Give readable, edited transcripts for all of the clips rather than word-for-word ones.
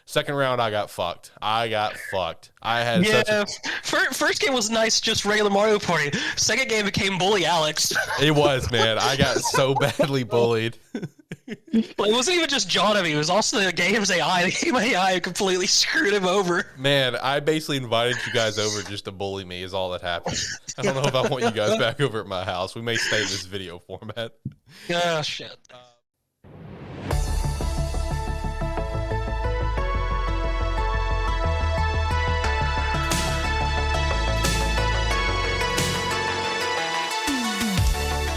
Second round, I got fucked. I had First game was nice, just regular Mario Party. Second game became Bully Alex. It was, man. I got so badly bullied. Well, it wasn't even just John of me. It was also the game's AI. The game AI completely screwed him over. Man, I basically invited you guys over just to bully me is all that happened. I don't know if I want you guys back over at my house. We may stay in this video format. Oh, shit.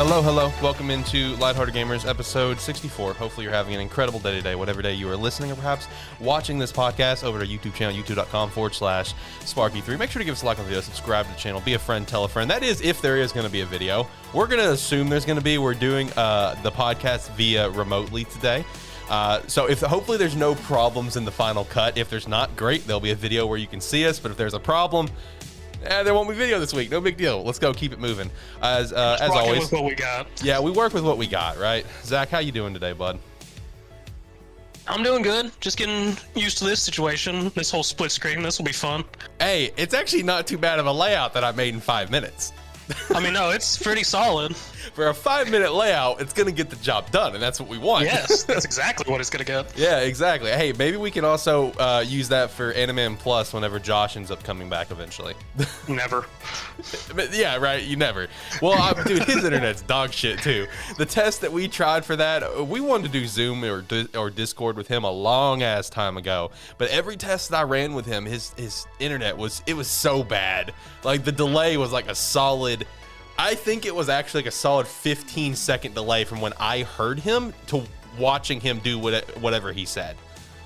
Hello. Welcome into Lighthearted Gamers, episode 64. Hopefully you're having an incredible day today, whatever day you are listening or perhaps watching this podcast over to our YouTube channel, youtube.com/Sparky3. Make sure to give us a like on the video, subscribe to the channel, be a friend, tell a friend. That is if there is going to be a video. We're going to assume there's going to be. We're doing the podcast via remotely today. So hopefully there's no problems in the final cut. If there's not, great. There'll be a video where you can see us, but if there's a problem, there won't be video this week. No big deal. Let's go. Keep it moving. As always, with what we got. Yeah, we work with what we got, right? Zach, how you doing today, bud? I'm doing good. Just getting used to this situation. This whole split screen. This will be fun. Hey, it's actually not too bad of a layout that I made in 5 minutes. I mean, no, it's pretty solid. For a 5-minute layout, it's going to get the job done, and that's what we want. Yes, that's exactly what it's going to get. Yeah, exactly. Hey, maybe we can also use that for AniMan Plus whenever Josh ends up coming back eventually. Never. Yeah, right. You never. Well, dude, his internet's dog shit, too. The test that we tried for that, we wanted to do Zoom or Discord with him a long-ass time ago, but every test that I ran with him, his internet was so bad. Like, the delay was like a solid... I think it was actually like a solid 15-second delay from when I heard him to watching him do whatever he said.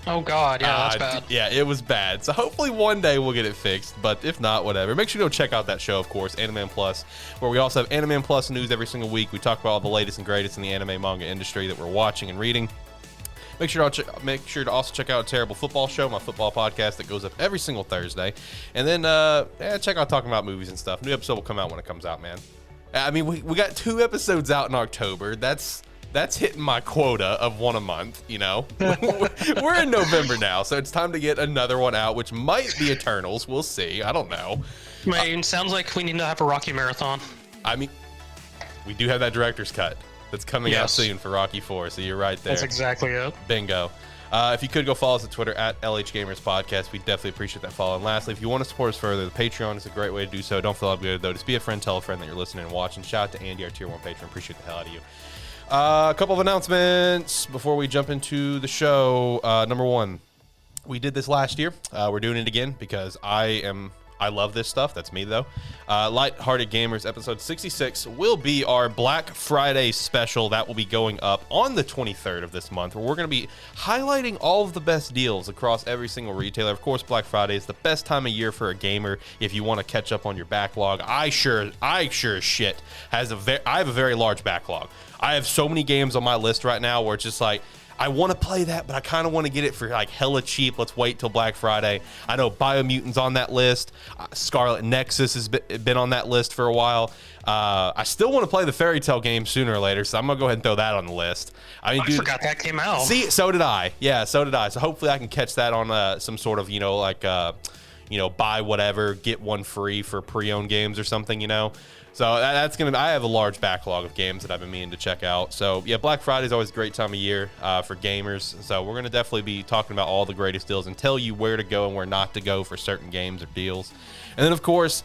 Oh, God. Yeah, that's bad. Yeah, it was bad. So hopefully one day we'll get it fixed, but if not, whatever. Make sure to go check out that show, of course, AniMan Plus, where we also have AniMan Plus news every single week. We talk about all the latest and greatest in the anime manga industry that we're watching and reading. Make sure to also check out Terrible Football Show, my football podcast that goes up every single Thursday. And then check out Talking About Movies and stuff. New episode will come out when it comes out, man. I mean, we got 2 episodes out in October. That's hitting my quota of 1 a month, you know. We're in November now, so it's time to get another one out, which might be Eternals. We'll see. I don't know. I mean, sounds like we need to have a Rocky marathon. I mean, we do have that director's cut that's coming out soon for Rocky 4, so you're right there. That's exactly it. Bingo. If you could go follow us on Twitter at LH Gamers Podcast, we definitely appreciate that follow. And lastly, if you want to support us further, the Patreon is a great way to do so. Don't feel obligated, though. Just be a friend, tell a friend that you're listening and watching. Shout out to Andy, our Tier 1 patron. Appreciate the hell out of you. A couple of announcements before we jump into the show. Number 1, we did this last year. We're doing it again because I love this stuff. That's me, though. Lighthearted Gamers episode 66 will be our Black Friday special that will be going up on the 23rd of this month, where we're going to be highlighting all of the best deals across every single retailer. Of course, Black Friday is the best time of year for a gamer if you want to catch up on your backlog. I sure as shit I have a very large backlog. I have so many games on my list right now where it's just like, I want to play that, but I kind of want to get it for like hella cheap. Let's wait till Black Friday. I know Biomutant's on that list. Scarlet Nexus has been on that list for a while. I still want to play the Fairy Tail game sooner or later, so I'm going to go ahead and throw that on the list. I mean, I forgot that came out. See, so did I. Yeah, so did I. So hopefully I can catch that on some sort of, buy whatever, get one free for pre-owned games or something, you know. So that's going to, I have a large backlog of games that I've been meaning to check out. So yeah, Black Friday is always a great time of year for gamers. So we're going to definitely be talking about all the greatest deals and tell you where to go and where not to go for certain games or deals. And then of course,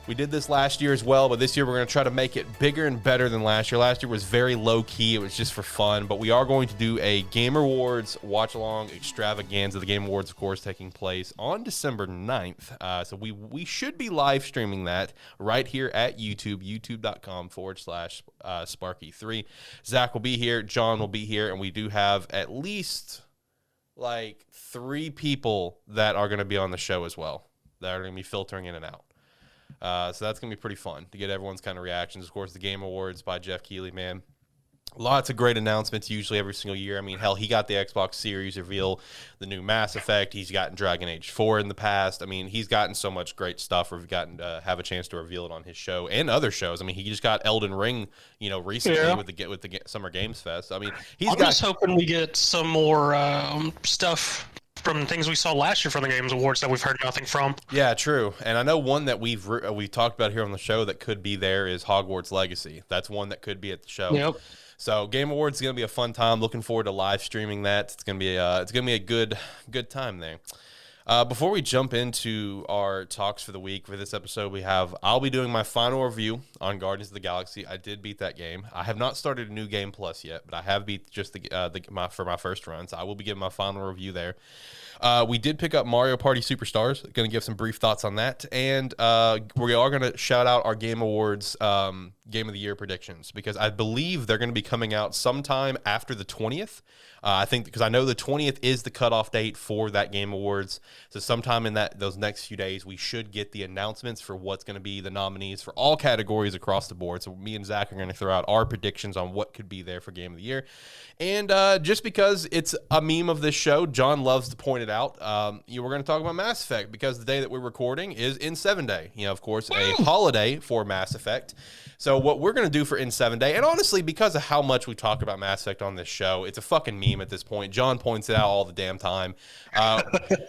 we did this last year as well, but this year we're going to try to make it bigger and better than last year. Last year was very low-key. It was just for fun, but we are going to do a Game Awards watch-along extravaganza. The Game Awards, of course, taking place on December 9th. So we should be live streaming that right here at YouTube, youtube.com/Sparky3. Zach will be here. John will be here, and we do have at least like 3 people that are going to be on the show as well that are going to be filtering in and out. So that's going to be pretty fun to get everyone's kind of reactions. Of course, the Game Awards by Jeff Keighley, man. Lots of great announcements usually every single year. I mean, hell, he got the Xbox Series reveal, the new Mass Effect. He's gotten Dragon Age 4 in the past. I mean, he's gotten so much great stuff. We've gotten to have a chance to reveal it on his show and other shows. I mean, he just got Elden Ring, recently with the Summer Games Fest. I mean, I'm just hoping we get some more stuff from things we saw last year from the Games Awards that we've heard nothing from. Yeah, true. And I know one that we've talked about here on the show that could be there is Hogwarts Legacy. That's one that could be at the show. Yep. So Game Awards is going to be a fun time. Looking forward to live streaming that. It's going to be a good time there. Before we jump into our talks for the week for this episode, I'll be doing my final review on Guardians of the Galaxy. I did beat that game. I have not started a new game plus yet, but I have beat just for my first run. So I will be giving my final review there. We did pick up Mario Party Superstars. Going to give some brief thoughts on that, and we are going to shout out our Game Awards Game of the Year predictions because I believe they're going to be coming out sometime after the 20th. I think because I know the 20th is the cutoff date for that Game Awards. So sometime in those next few days, we should get the announcements for what's going to be the nominees for all categories across the board. So me and Zach are going to throw out our predictions on what could be there for Game of the Year. And just because it's a meme of this show, John loves to point it out. We're going to talk about Mass Effect because the day that we're recording is N7 Day. Of course, a holiday for Mass Effect. So what we're going to do for N7 Day, and honestly, because of how much we talk about Mass Effect on this show, it's a fucking meme at this point. John points it out all the damn time.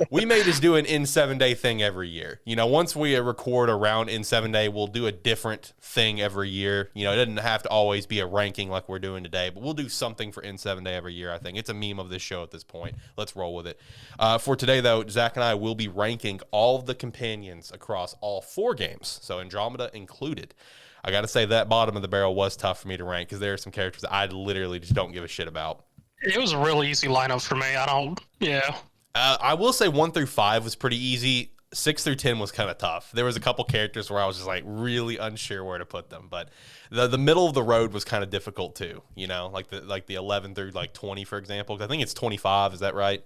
We may just do an N7 Day thing every year. Once we record around N7 Day, we'll do a different thing every year. It doesn't have to always be a ranking like we're doing today, but we'll do something for N7 Day every year, I think. It's a meme of this show at this point. Let's roll with it. For today, though, Zach and I will be ranking all of the companions across all 4 games, so Andromeda included. I got to say that bottom of the barrel was tough for me to rank because there are some characters that I literally just don't give a shit about. It was a really easy lineup for me. I will say 1 through 5 was pretty easy. 6 through 10 was kind of tough. There was a couple characters where I was just like really unsure where to put them, but the middle of the road was kind of difficult too. Like the 11 through like 20, for example. I think it's 25. Is that right?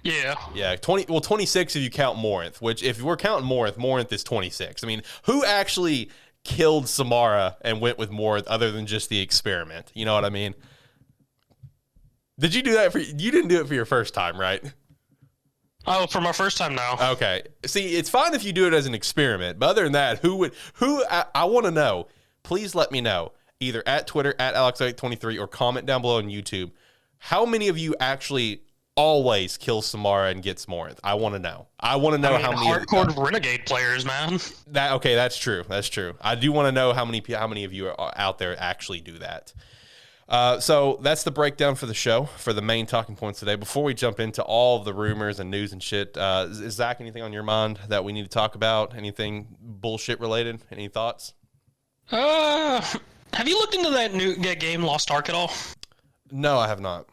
Yeah. 26 if you count Morinth. Which if we're counting Morinth is 26. I mean, who actually killed Samara and went with Morinth other than just the experiment? You know what I mean? Did you do that you didn't do it for your first time, right? Oh, for my first time now. Okay. See, it's fine if you do it as an experiment, but other than that, I want to know. Please let me know, either at Twitter, at Alex823, or comment down below on YouTube. How many of you actually always kills Samara and gets Morinth? I want to know. How many hardcore renegade players, man. That's true. I do want to know how many of you are out there actually do that. So that's the breakdown for the show, for the main talking points today. Before we jump into all of the rumors and news and shit, is Zach, anything on your mind that we need to talk about? Anything bullshit related? Any thoughts? Have you looked into that game Lost Ark at all? No, I have not.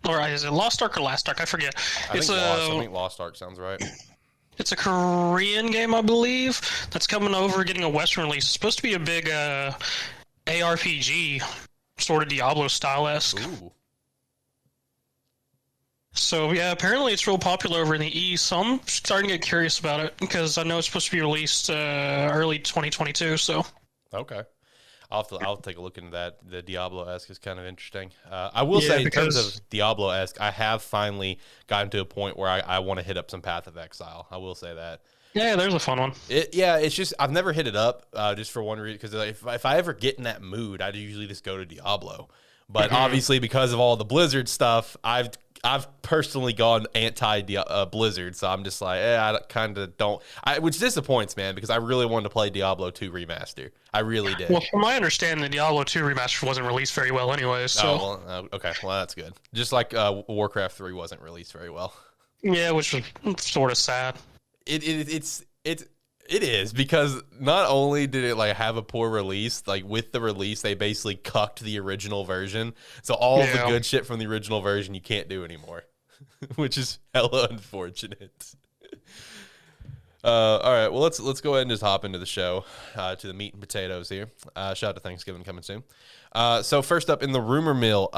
Or is it Lost Ark or Last Ark? I forget. I think Lost Ark sounds right. It's a Korean game, I believe, that's coming over, getting a Western release. It's supposed to be a big ARPG, sort of Diablo style-esque. Ooh. So, yeah, apparently it's real popular over in the East, so I'm starting to get curious about it, because I know it's supposed to be released early 2022, so... Okay. I'll take a look into that. The Diablo-esque is kind of interesting. I will say, in terms of Diablo-esque, I have finally gotten to a point where I want to hit up some Path of Exile. I will say that. Yeah, there's a fun one. It's just, I've never hit it up just for one reason, because if I ever get in that mood, I'd usually just go to Diablo. But obviously, because of all the Blizzard stuff, I've personally gone anti-Blizzard, so I'm just like, I kind of don't. Which disappoints, man, because I really wanted to play Diablo 2 Remaster. I really did. Well, from my understanding, the Diablo 2 Remaster wasn't released very well anyway, so... Okay, well, that's good. Just like Warcraft 3 wasn't released very well. Yeah, which was sort of sad. It is, because not only did it have a poor release, with the release they basically cucked the original version. So all the good shit from the original version you can't do anymore, which is hella unfortunate. All right, well let's go ahead and just hop into the show, to the meat and potatoes here. Shout out to Thanksgiving coming soon. So first up in the rumor mill,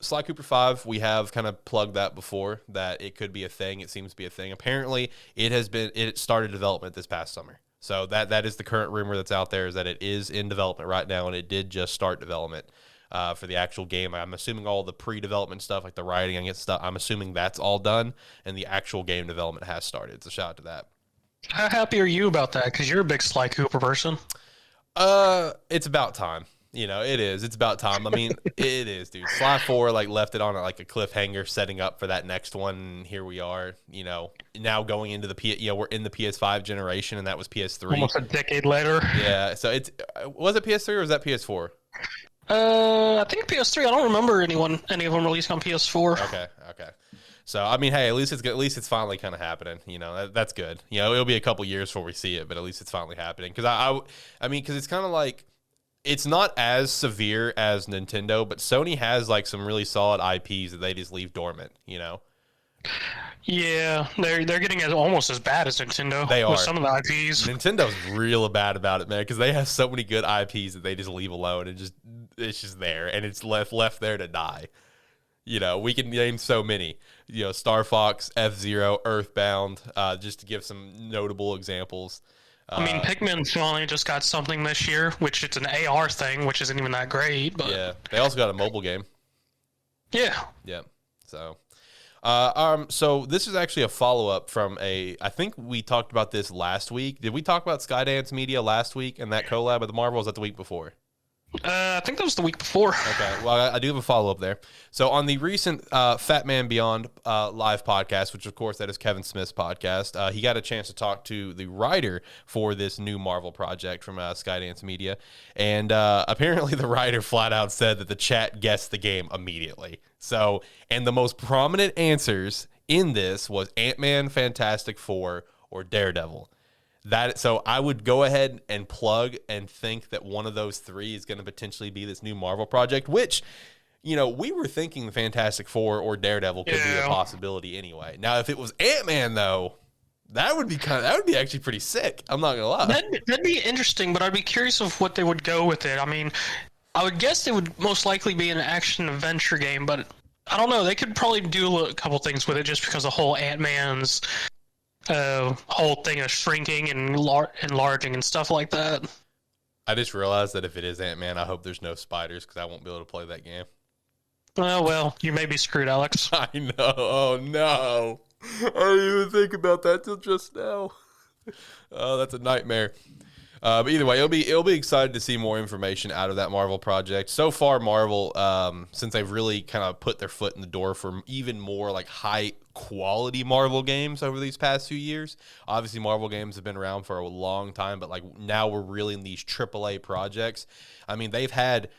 Sly Cooper 5, we have kind of plugged that before, that it could be a thing. It seems to be a thing. Apparently, it started development this past summer. So that is the current rumor that's out there, is that it is in development right now, and it did just start development for the actual game. I'm assuming all the pre-development stuff, like the writing and stuff, I'm assuming that's all done, and the actual game development has started. So shout out to that. How happy are you about that? Because you're a big Sly Cooper person. It's about time. You know, it is. It's about time. I mean, it is, dude. Sly 4 like left it on like a cliffhanger, setting up for that next one. And here we are. You know, now going into we're in the PS5 generation, and that was PS3. Almost a decade later. Yeah. So was it PS3 or was that PS4? I think PS3. I don't remember any of them releasing on PS4. Okay. So I mean, hey, at least it's finally kind of happening. You know, that's good. You know, it'll be a couple years before we see it, but at least it's finally happening. Because I mean, because it's kind of like. It's not as severe as Nintendo, but Sony has like some really solid IPs that they just leave dormant, you know? Yeah, they're getting almost as bad as Nintendo. They are. With some of the IPs. Nintendo's real bad about it, man, because they have so many good IPs that they just leave alone and it's just there, and it's left there to die. You know, we can name so many. You know, Star Fox, F-Zero, Earthbound, just to give some notable examples. I mean, Pikmin finally just got something this year, which it's an AR thing, which isn't even that great. But yeah, they also got a mobile game. Yeah. So, so this is actually a follow up from I think we talked about this last week. Did we talk about Skydance Media last week and that collab with the Marvel? Was that the week before? I think that was the week before. Okay, well, I do have a follow-up there. So on the recent Fat Man Beyond live podcast, which, of course, that is Kevin Smith's podcast, he got a chance to talk to the writer for this new Marvel project from Skydance Media, and apparently the writer flat out said that the chat guessed the game immediately. So, and the most prominent answers in this was Ant-Man, Fantastic Four, or Daredevil. So I would go ahead and plug and think that one of those three is going to potentially be this new Marvel project, which, you know, we were thinking the Fantastic Four or Daredevil could be a possibility anyway. Now, if it was Ant-Man, though, that would be actually pretty sick. I'm not gonna lie. That'd be interesting, but I'd be curious of what they would go with it. I mean, I would guess it would most likely be an action adventure game, but I don't know. They could probably do a couple things with it just because the whole Ant-Man's whole thing of shrinking and enlarging and stuff like that. I just realized that if it is Ant-Man, I hope there's no spiders because I won't be able to play that game. Oh, well, you may be screwed, Alex. I know. Oh, no. I didn't even think about that till just now. Oh, that's a nightmare. But either way, it'll be excited to see more information out of that Marvel project. So far, Marvel, since they've really kind of put their foot in the door for even more like high quality Marvel games over these past few years. Obviously, Marvel games have been around for a long time, but like now we're really in these AAA projects. I mean, they've had,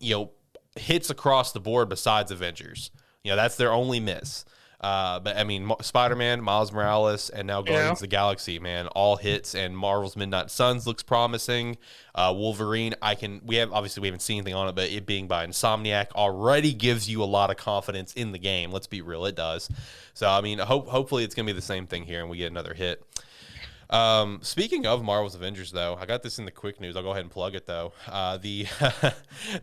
you know, hits across the board besides Avengers. You know, that's their only miss. But I mean, Spider-Man, Miles Morales, and now Guardians of the Galaxy, man, all hits. And Marvel's Midnight Suns looks promising. Wolverine, we haven't seen anything on it, but it being by Insomniac already gives you a lot of confidence in the game. Let's be real, it does. So I mean, hopefully it's gonna be the same thing here, and we get another hit. Speaking of Marvel's Avengers, though, I got this in the quick news. I'll go ahead and plug it, though. The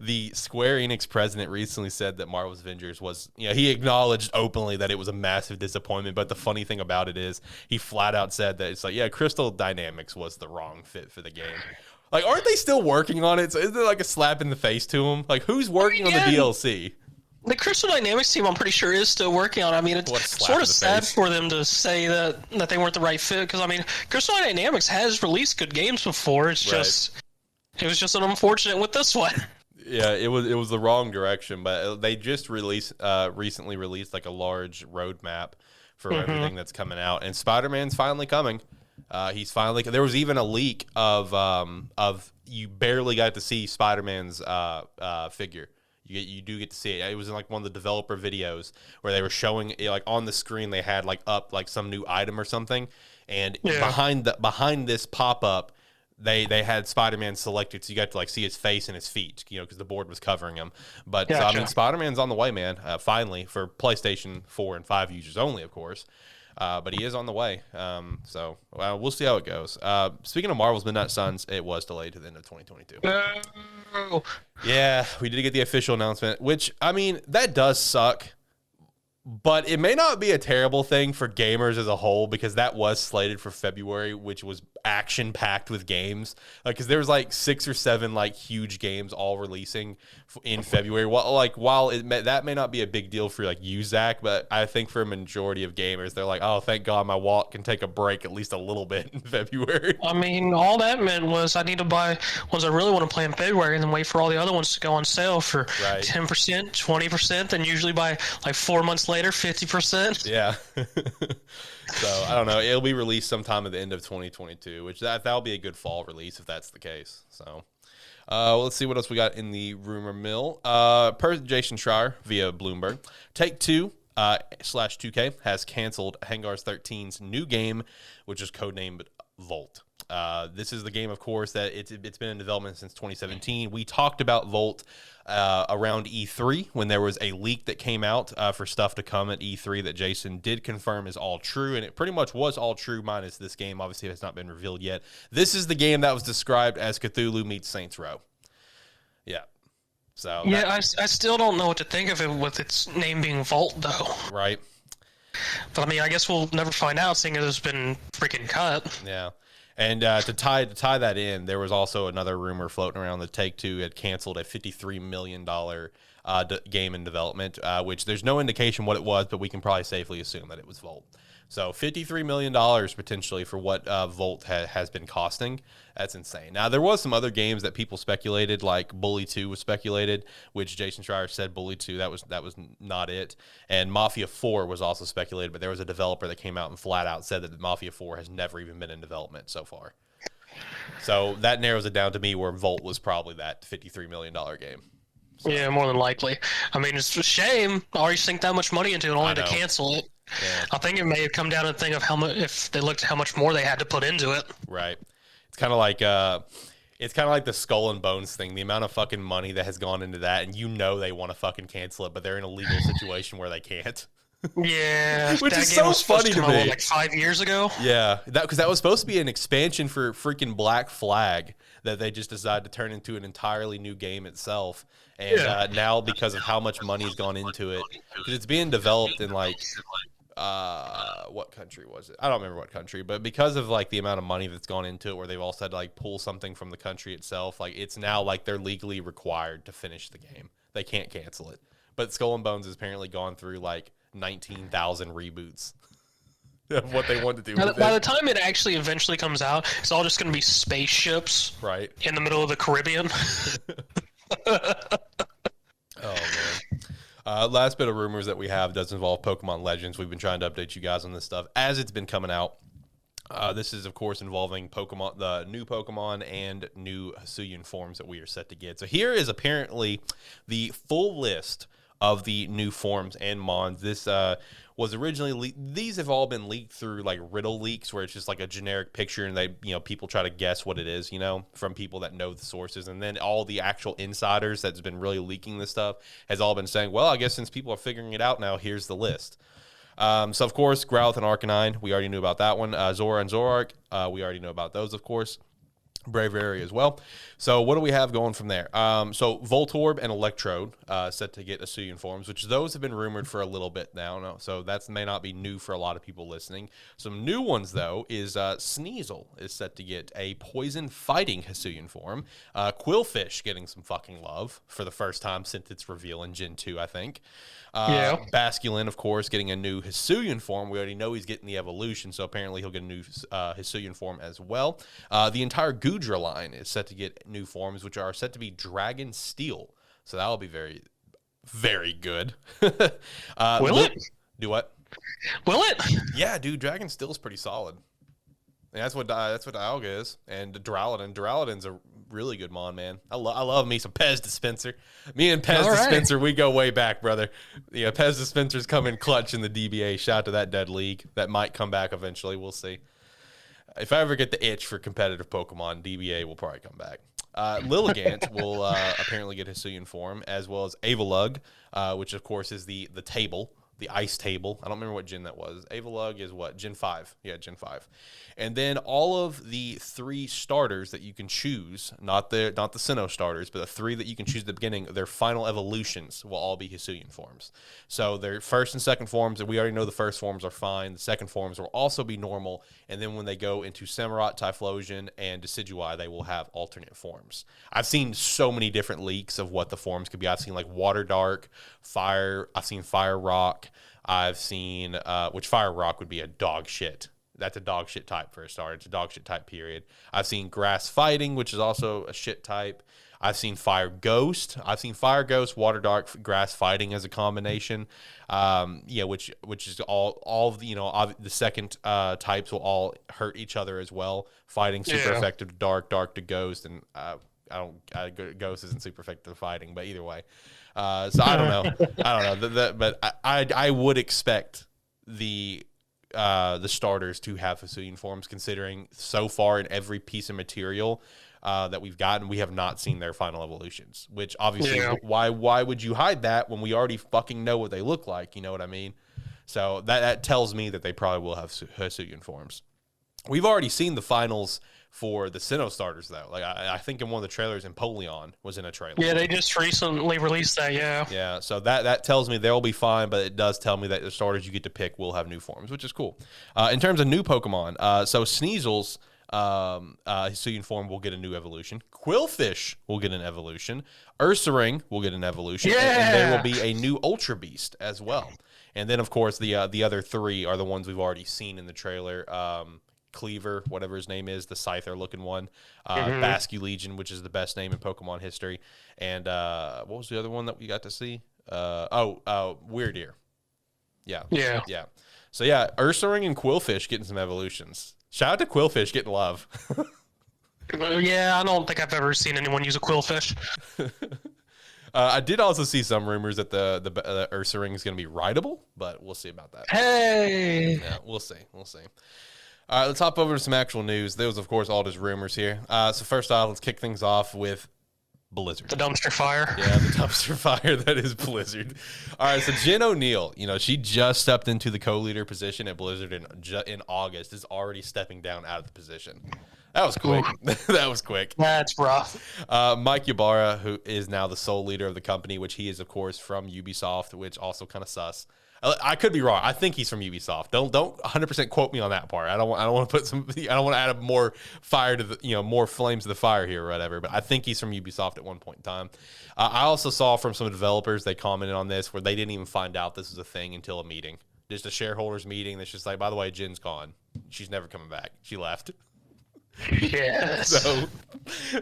the Square Enix president recently said that Marvel's Avengers was, you know, he acknowledged openly that it was a massive disappointment. But the funny thing about it is he flat out said that it's like, yeah, Crystal Dynamics was the wrong fit for the game. Like, aren't they still working on it? So isn't it like a slap in the face to them? Like, who's working on the DLC? The Crystal Dynamics team, I'm pretty sure, is still working on it. I mean, it's sort of sad for them to say that they weren't the right fit, because, I mean, Crystal Dynamics has released good games before. It was just an unfortunate with this one. Yeah, it was the wrong direction, but they just recently released like a large roadmap for everything that's coming out, and Spider-Man's finally coming. There was even a leak of you barely got to see Spider-Man's figure. You do get to see it. It was in like one of the developer videos where they were showing it, like on the screen they had like up like some new item or something, and behind this pop up they had Spider-Man selected, so you got to like see his face and his feet, you know, because the board was covering him. But so, I mean, Spider-Man's on the way, man. Finally, for PlayStation 4 and 5 users only, of course. But he is on the way. So we'll see how it goes. Speaking of Marvel's Midnight Suns, it was delayed to the end of 2022. Oh. Yeah, we did get the official announcement, which, I mean, that does suck. But it may not be a terrible thing for gamers as a whole, because that was slated for February, which was action packed with games. Because there was like 6 or 7 like huge games all releasing in February. While that may not be a big deal for like you, Zach, but I think for a majority of gamers, they're like, oh, thank God my wallet can take a break at least a little bit in February. I mean, all that meant was I need to buy ones I really want to play in February and then wait for all the other ones to go on sale for 10%, 20%, then usually by like 4 months later, 50%. Yeah. So I don't know. It'll be released sometime at the end of 2022, which that'll be a good fall release if that's the case. So let's see what else we got in the rumor mill. Per Jason Schreier via Bloomberg, Take-Two /2K has canceled Hangars 13's new game, which is codenamed Volt. This is the game, of course, that it's been in development since 2017. We talked about Volt around E3 when there was a leak that came out for stuff to come at E3 that Jason did confirm is all true, and it pretty much was all true minus this game. Obviously, it has not been revealed yet. This is the game that was described as Cthulhu meets Saints Row. Yeah. So yeah, I still don't know what to think of it with its name being Volt, though. Right. But I mean, I guess we'll never find out, seeing as it's been freaking cut. Yeah. And to tie that in, there was also another rumor floating around that Take-Two had canceled a $53 million game in development, which there's no indication what it was, but we can probably safely assume that it was Volt. So $53 million potentially for what Volt has been costing. That's insane. Now, there was some other games that people speculated, like Bully 2 was speculated, which Jason Schreier said Bully 2, that was not it. And Mafia 4 was also speculated, but there was a developer that came out and flat out said that Mafia 4 has never even been in development so far. So that narrows it down to me where Volt was probably that $53 million game. So. Yeah, more than likely. I mean, it's a shame. I already sink that much money into it only to cancel it. Yeah. I think it may have come down to the thing of how much, if they looked at how much more they had to put into it. Right. It's kind of like the Skull and Bones thing. The amount of fucking money that has gone into that, and they want to fucking cancel it, but they're in a legal situation where they can't. Yeah, which is so funny to me. Like 5 years ago. Yeah, because that was supposed to be an expansion for freaking Black Flag that they just decided to turn into an entirely new game itself. And now, because of how much money has gone into it, because it's being developed in like. What country was it? I don't remember what country, but because of like the amount of money that's gone into it, where they've also had to like pull something from the country itself, like it's now like they're legally required to finish the game. They can't cancel it. But Skull and Bones has apparently gone through like 19,000 reboots of what they want to do. By the time it actually eventually comes out, it's all just going to be spaceships, right, in the middle of the Caribbean. Oh man. Last bit of rumors that we have does involve Pokemon Legends. We've been trying to update you guys on this stuff as it's been coming out. This is, of course, involving Pokemon, the new Pokemon and new Hisuian forms that we are set to get. So here is apparently the full list of the new forms and mons. This was originally these have all been leaked through like riddle leaks, where it's just like a generic picture and people try to guess what it is, from people that know the sources. And then all the actual insiders that's been really leaking this stuff has all been saying, well, I guess since people are figuring it out now, here's the list. So of course, Growlithe and Arcanine, we already knew about that one. Zora and Zoroark, we already know about those, of course. Braviary as well. So what do we have going from there? So Voltorb and Electrode set to get Hisuian forms, which those have been rumored for a little bit now. No, so that may not be new for a lot of people listening. Some new ones, though, is Sneasel is set to get a poison fighting Hisuian form. Quillfish getting some fucking love for the first time since its reveal in Gen 2, I think. Basculin, of course, getting a new Hisuian form. We already know he's getting the evolution, so apparently he'll get a new Hisuian form as well. The entire Goodra line is set to get new forms, which are set to be Dragon Steel. So that'll be very, very good. Will it? Do what? Will it? Yeah, dude, Dragon Steel is pretty solid. And that's what Dialga is. And Duraludon's a really good mon, man. I love me some Pez Dispenser. Me and Pez Dispenser, we go way back, brother. Yeah, Pez Dispensers come in clutch in the DBA. Shout out to that dead league. That might come back eventually. We'll see. If I ever get the itch for competitive Pokemon, DBA will probably come back. Lilligant will apparently get Hisuian form, as well as Avalugg, which of course is the table, the ice table. I don't remember what gen that was. Avalug is what? Gen 5. Yeah, Gen 5. And then all of the 3 starters that you can choose, not the Sinnoh starters, but the 3 that you can choose at the beginning, their final evolutions will all be Hisuian forms. So their first and second forms, and we already know the first forms are fine. The second forms will also be normal. And then when they go into Samurott, Typhlosion, and Decidueye, they will have alternate forms. I've seen so many different leaks of what the forms could be. I've seen like Water Dark, Fire. I've seen Fire Rock. I've seen, which Fire Rock would be a dog shit. That's a dog shit type for a start. It's a dog shit type, period. I've seen Grass Fighting, which is also a shit type. I've seen Fire Ghost. I've seen Fire Ghost, Water Dark, Grass Fighting as a combination. Which is all of the, the second types will all hurt each other as well. Fighting super effective to Dark, Dark to Ghost, and Ghost isn't super effective to Fighting, but either way. So I don't know. But I would expect the starters to have Hisuian forms, considering so far in every piece of material that we've gotten, we have not seen their final evolutions, which obviously why would you hide that when we already fucking know what they look like? You know what I mean? So that tells me that they probably will have Hisuian forms. We've already seen the finals for the Sinnoh starters, though. Like I think in one of the trailers, Empoleon was in a trailer. Yeah, they just recently released that. Yeah. So that tells me they'll be fine, but it does tell me that the starters you get to pick will have new forms, which is cool. In terms of new Pokemon, so Sneasel's Hisuian form will get a new evolution. Quillfish will get an evolution. Ursaring will get an evolution. Yeah. And there will be a new Ultra Beast as well. And then, of course, the other 3 are the ones we've already seen in the trailer. Cleaver, whatever his name is, the Scyther-looking one. Basque Legion, which is the best name in Pokemon history. And what was the other one that we got to see? Weird Ear. Yeah. So, Ursaring and Quillfish getting some evolutions. Shout out to Quillfish getting love. Yeah, I don't think I've ever seen anyone use a Quillfish. I did also see some rumors that the Ursaring is going to be rideable, but we'll see about that. Hey! Yeah, we'll see. All right, let's hop over to some actual news. There was, of course, all just rumors here. So first off, let's kick things off with Blizzard. The dumpster fire. Yeah, the dumpster fire that is Blizzard. All right, so Jen O'Neill, she just stepped into the co-leader position at Blizzard in August, is already stepping down out of the position. That was quick. That was quick. That's rough. Mike Ybarra, who is now the sole leader of the company, which he is, of course, from Ubisoft, which also kind of sus. I could be wrong. I think he's from Ubisoft. Don't 100% quote me on that part. I don't want to put some. I don't want to add more fire to the more flames to the fire here or whatever. But I think he's from Ubisoft at one point in time. I also saw from some developers they commented on this where they didn't even find out this was a thing until a meeting, just a shareholders meeting. That's just like, by the way, Jin's gone. She's never coming back. She left. Yes. So,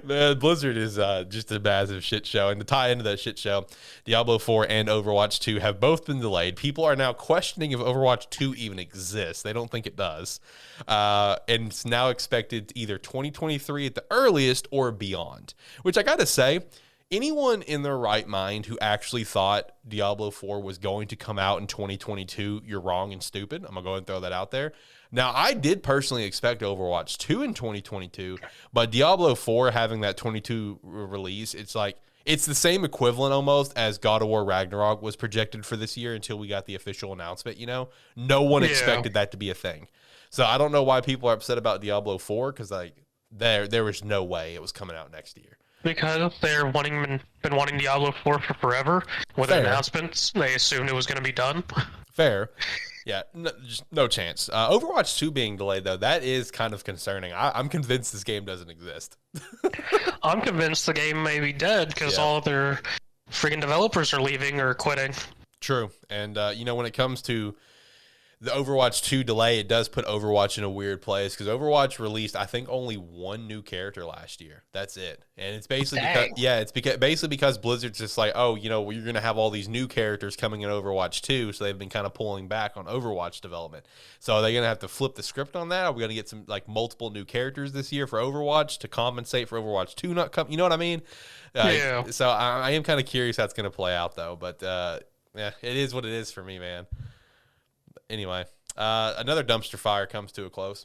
the Blizzard is just a massive shit show. And to tie into that shit show, Diablo 4 and Overwatch 2 have both been delayed. People are now questioning if Overwatch 2 even exists. They don't think it does. And it's now expected either 2023 at the earliest or beyond. Which I gotta say, anyone in their right mind who actually thought Diablo 4 was going to come out in 2022, you're wrong and stupid. I'm going to go ahead and throw that out there. Now, I did personally expect Overwatch 2 in 2022, but Diablo 4 having that 22 release, it's like, it's the same equivalent almost as God of War Ragnarok was projected for this year until we got the official announcement, No one expected that to be a thing. So I don't know why people are upset about Diablo 4, because there was no way it was coming out next year. Because they're been wanting Diablo 4 for forever. With announcements, they assumed it was going to be done. Fair. Yeah, just no chance. Overwatch 2 being delayed, though, that is kind of concerning. I'm convinced this game doesn't exist. I'm convinced the game may be dead because all of their freaking developers are leaving or quitting. True. And, when it comes to the Overwatch 2 delay, it does put Overwatch in a weird place because Overwatch released, I think, only one new character last year. That's it. And it's basically because Blizzard's just like, you're going to have all these new characters coming in Overwatch 2, so they've been kind of pulling back on Overwatch development. So are they going to have to flip the script on that? Are we going to get some multiple new characters this year for Overwatch to compensate for Overwatch 2 not coming? You know what I mean? Yeah. So I am kind of curious how it's going to play out, though. But it is what it is for me, man. Anyway, another dumpster fire comes to a close.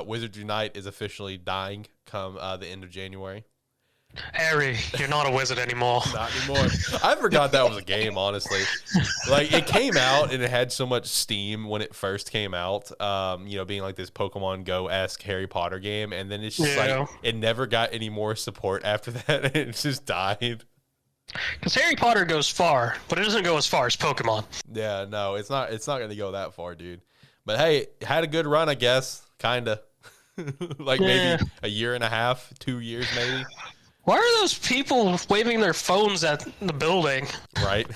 Wizards Unite is officially dying come the end of January. Harry, you're not a wizard anymore. Not anymore. I forgot that was a game, honestly. Like, it came out and it had so much steam when it first came out, being like this Pokemon Go-esque Harry Potter game, and then it's just like it never got any more support after that, and it just died. Because Harry Potter goes far, but it doesn't go as far as Pokemon. Yeah, no, it's not going to go that far, dude. But hey, had a good run, I guess, kind of. Like maybe a year and a half, 2 years maybe. Why are those people waving their phones at the building? Right.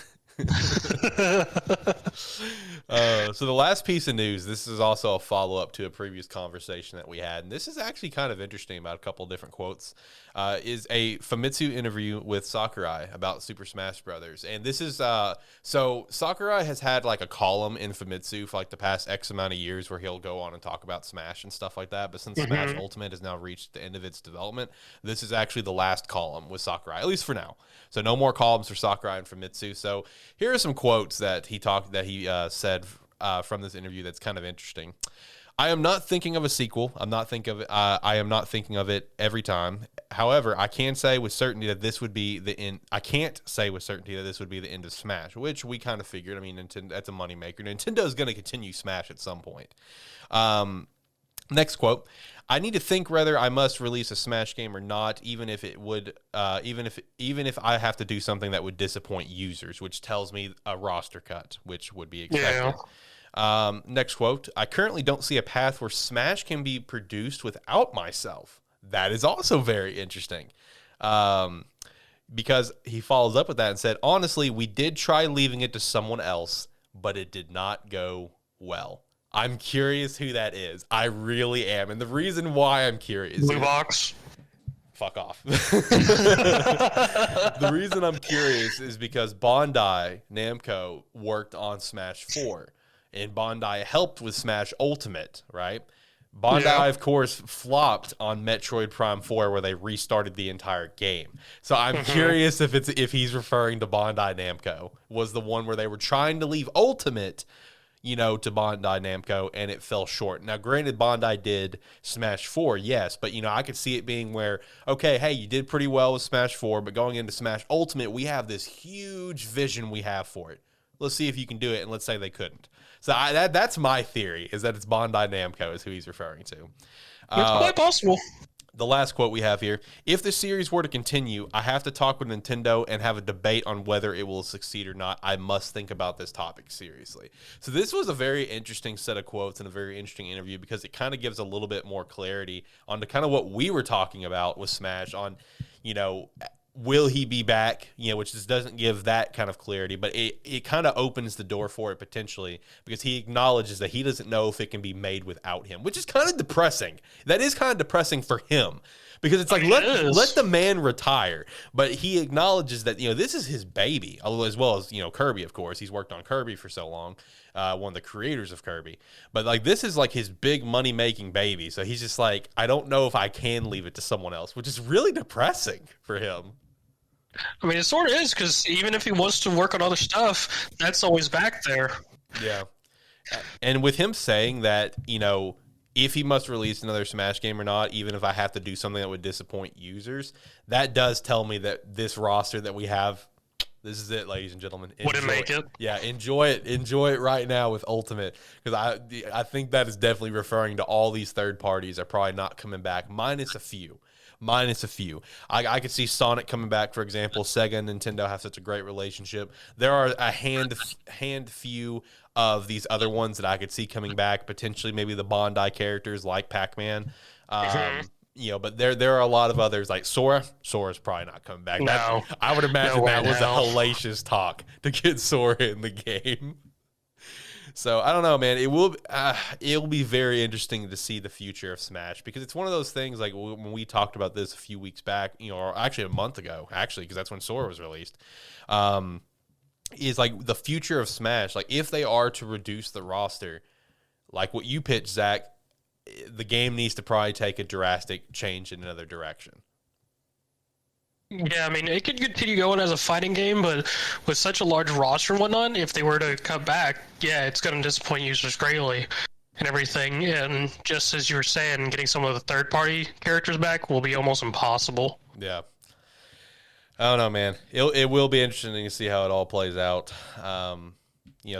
So the last piece of news, this is also a follow-up to a previous conversation that we had, and this is actually kind of interesting about a couple of different quotes, is a Famitsu interview with Sakurai about Super Smash Brothers. And this is, so Sakurai has had like a column in Famitsu for like the past X amount of years where he'll go on and talk about Smash and stuff like that. But since Smash Ultimate has now reached the end of its development, this is actually the last column with Sakurai, at least for now. So no more columns for Sakurai and Famitsu. So here are some quotes that he said from this interview that's kind of interesting. I am not thinking of a sequel. I am not thinking of it every time. However, I can say with certainty that this would be the end. I can't say with certainty that this would be the end of Smash, which we kind of figured. I mean, Nintendo, that's a moneymaker. Nintendo is going to continue Smash at some point. Next quote. I need to think whether I must release a Smash game or not, even if I have to do something that would disappoint users, which tells me a roster cut, which would be expected. Next quote. I currently don't see a path where Smash can be produced without myself. That is also very interesting. Because he follows up with that and said, honestly, we did try leaving it to someone else, but it did not go well. I'm curious who that is. I really am. And the reason why I'm curious. Blue Box. Fuck off. The reason I'm curious is because Bandai Namco worked on Smash 4. And Bandai helped with Smash Ultimate, right? Bandai, of course, flopped on Metroid Prime 4 where they restarted the entire game. So I'm curious if he's referring to Bandai Namco. Was the one where they were trying to leave Ultimate to Bandai Namco, and it fell short. Now, granted, Bandai did Smash 4, yes, but, I could see it being where, okay, hey, you did pretty well with Smash 4, but going into Smash Ultimate, we have this huge vision we have for it. Let's see if you can do it, and let's say they couldn't. So that's my theory, is that it's Bandai Namco is who he's referring to. It's quite possible. The last quote we have here, if the series were to continue, I have to talk with Nintendo and have a debate on whether it will succeed or not. I must think about this topic seriously. So this was a very interesting set of quotes and a very interesting interview because it kind of gives a little bit more clarity on to kind of what we were talking about with Smash on, will he be back? Which just doesn't give that kind of clarity, but it kind of opens the door for it potentially because he acknowledges that he doesn't know if it can be made without him, which is kind of depressing. That is kind of depressing for him because it's like, let the man retire. But he acknowledges that, this is his baby, as well as, Kirby, of course. He's worked on Kirby for so long, one of the creators of Kirby. But like, this is like his big money-making baby. So he's just like, I don't know if I can leave it to someone else, which is really depressing for him. I mean, it sort of is, because even if he wants to work on other stuff, that's always back there. Yeah. And with him saying that, if he must release another Smash game or not, even if I have to do something that would disappoint users, that does tell me that this roster that we have, this is it, ladies and gentlemen. Wouldn't make it. Yeah, enjoy it. Enjoy it right now with Ultimate, because I think that is definitely referring to all these third parties are probably not coming back, minus a few. I could see Sonic coming back, for example. Sega and Nintendo have such a great relationship. There are a few of these other ones that I could see coming back, potentially maybe the Bandai characters like Pac-Man. But there are a lot of others like Sora. Sora's probably not coming back. No. I would imagine that was a hellacious talk to get Sora in the game. So I don't know, man. It'll be very interesting to see the future of Smash because it's one of those things like when we talked about this a few weeks back, or actually a month ago, because that's when Sora was released. Is like the future of Smash. Like if they are to reduce the roster, like what you pitched, Zach, the game needs to probably take a drastic change in another direction. Yeah, I mean, it could continue going as a fighting game, but with such a large roster and whatnot, if they were to cut back, yeah, it's going to disappoint users greatly and everything. And just as you were saying, getting some of the third-party characters back will be almost impossible. Yeah. I don't know, man. It will be interesting to see how it all plays out.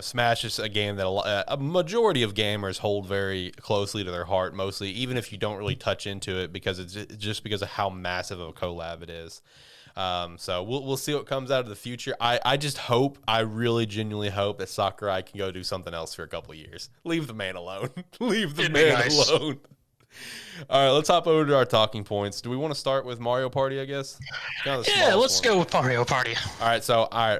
Smash is a game that a majority of gamers hold very closely to their heart, mostly, even if you don't really touch into it, because it's just because of how massive of a collab it is. So we'll see what comes out of the future. I really genuinely hope that Sakurai can go do something else for a couple of years. Leave the man alone. Leave the man alone. All right, let's hop over to our talking points. Do we want to start with Mario Party, I guess? Yeah, let's go with Mario Party. All right,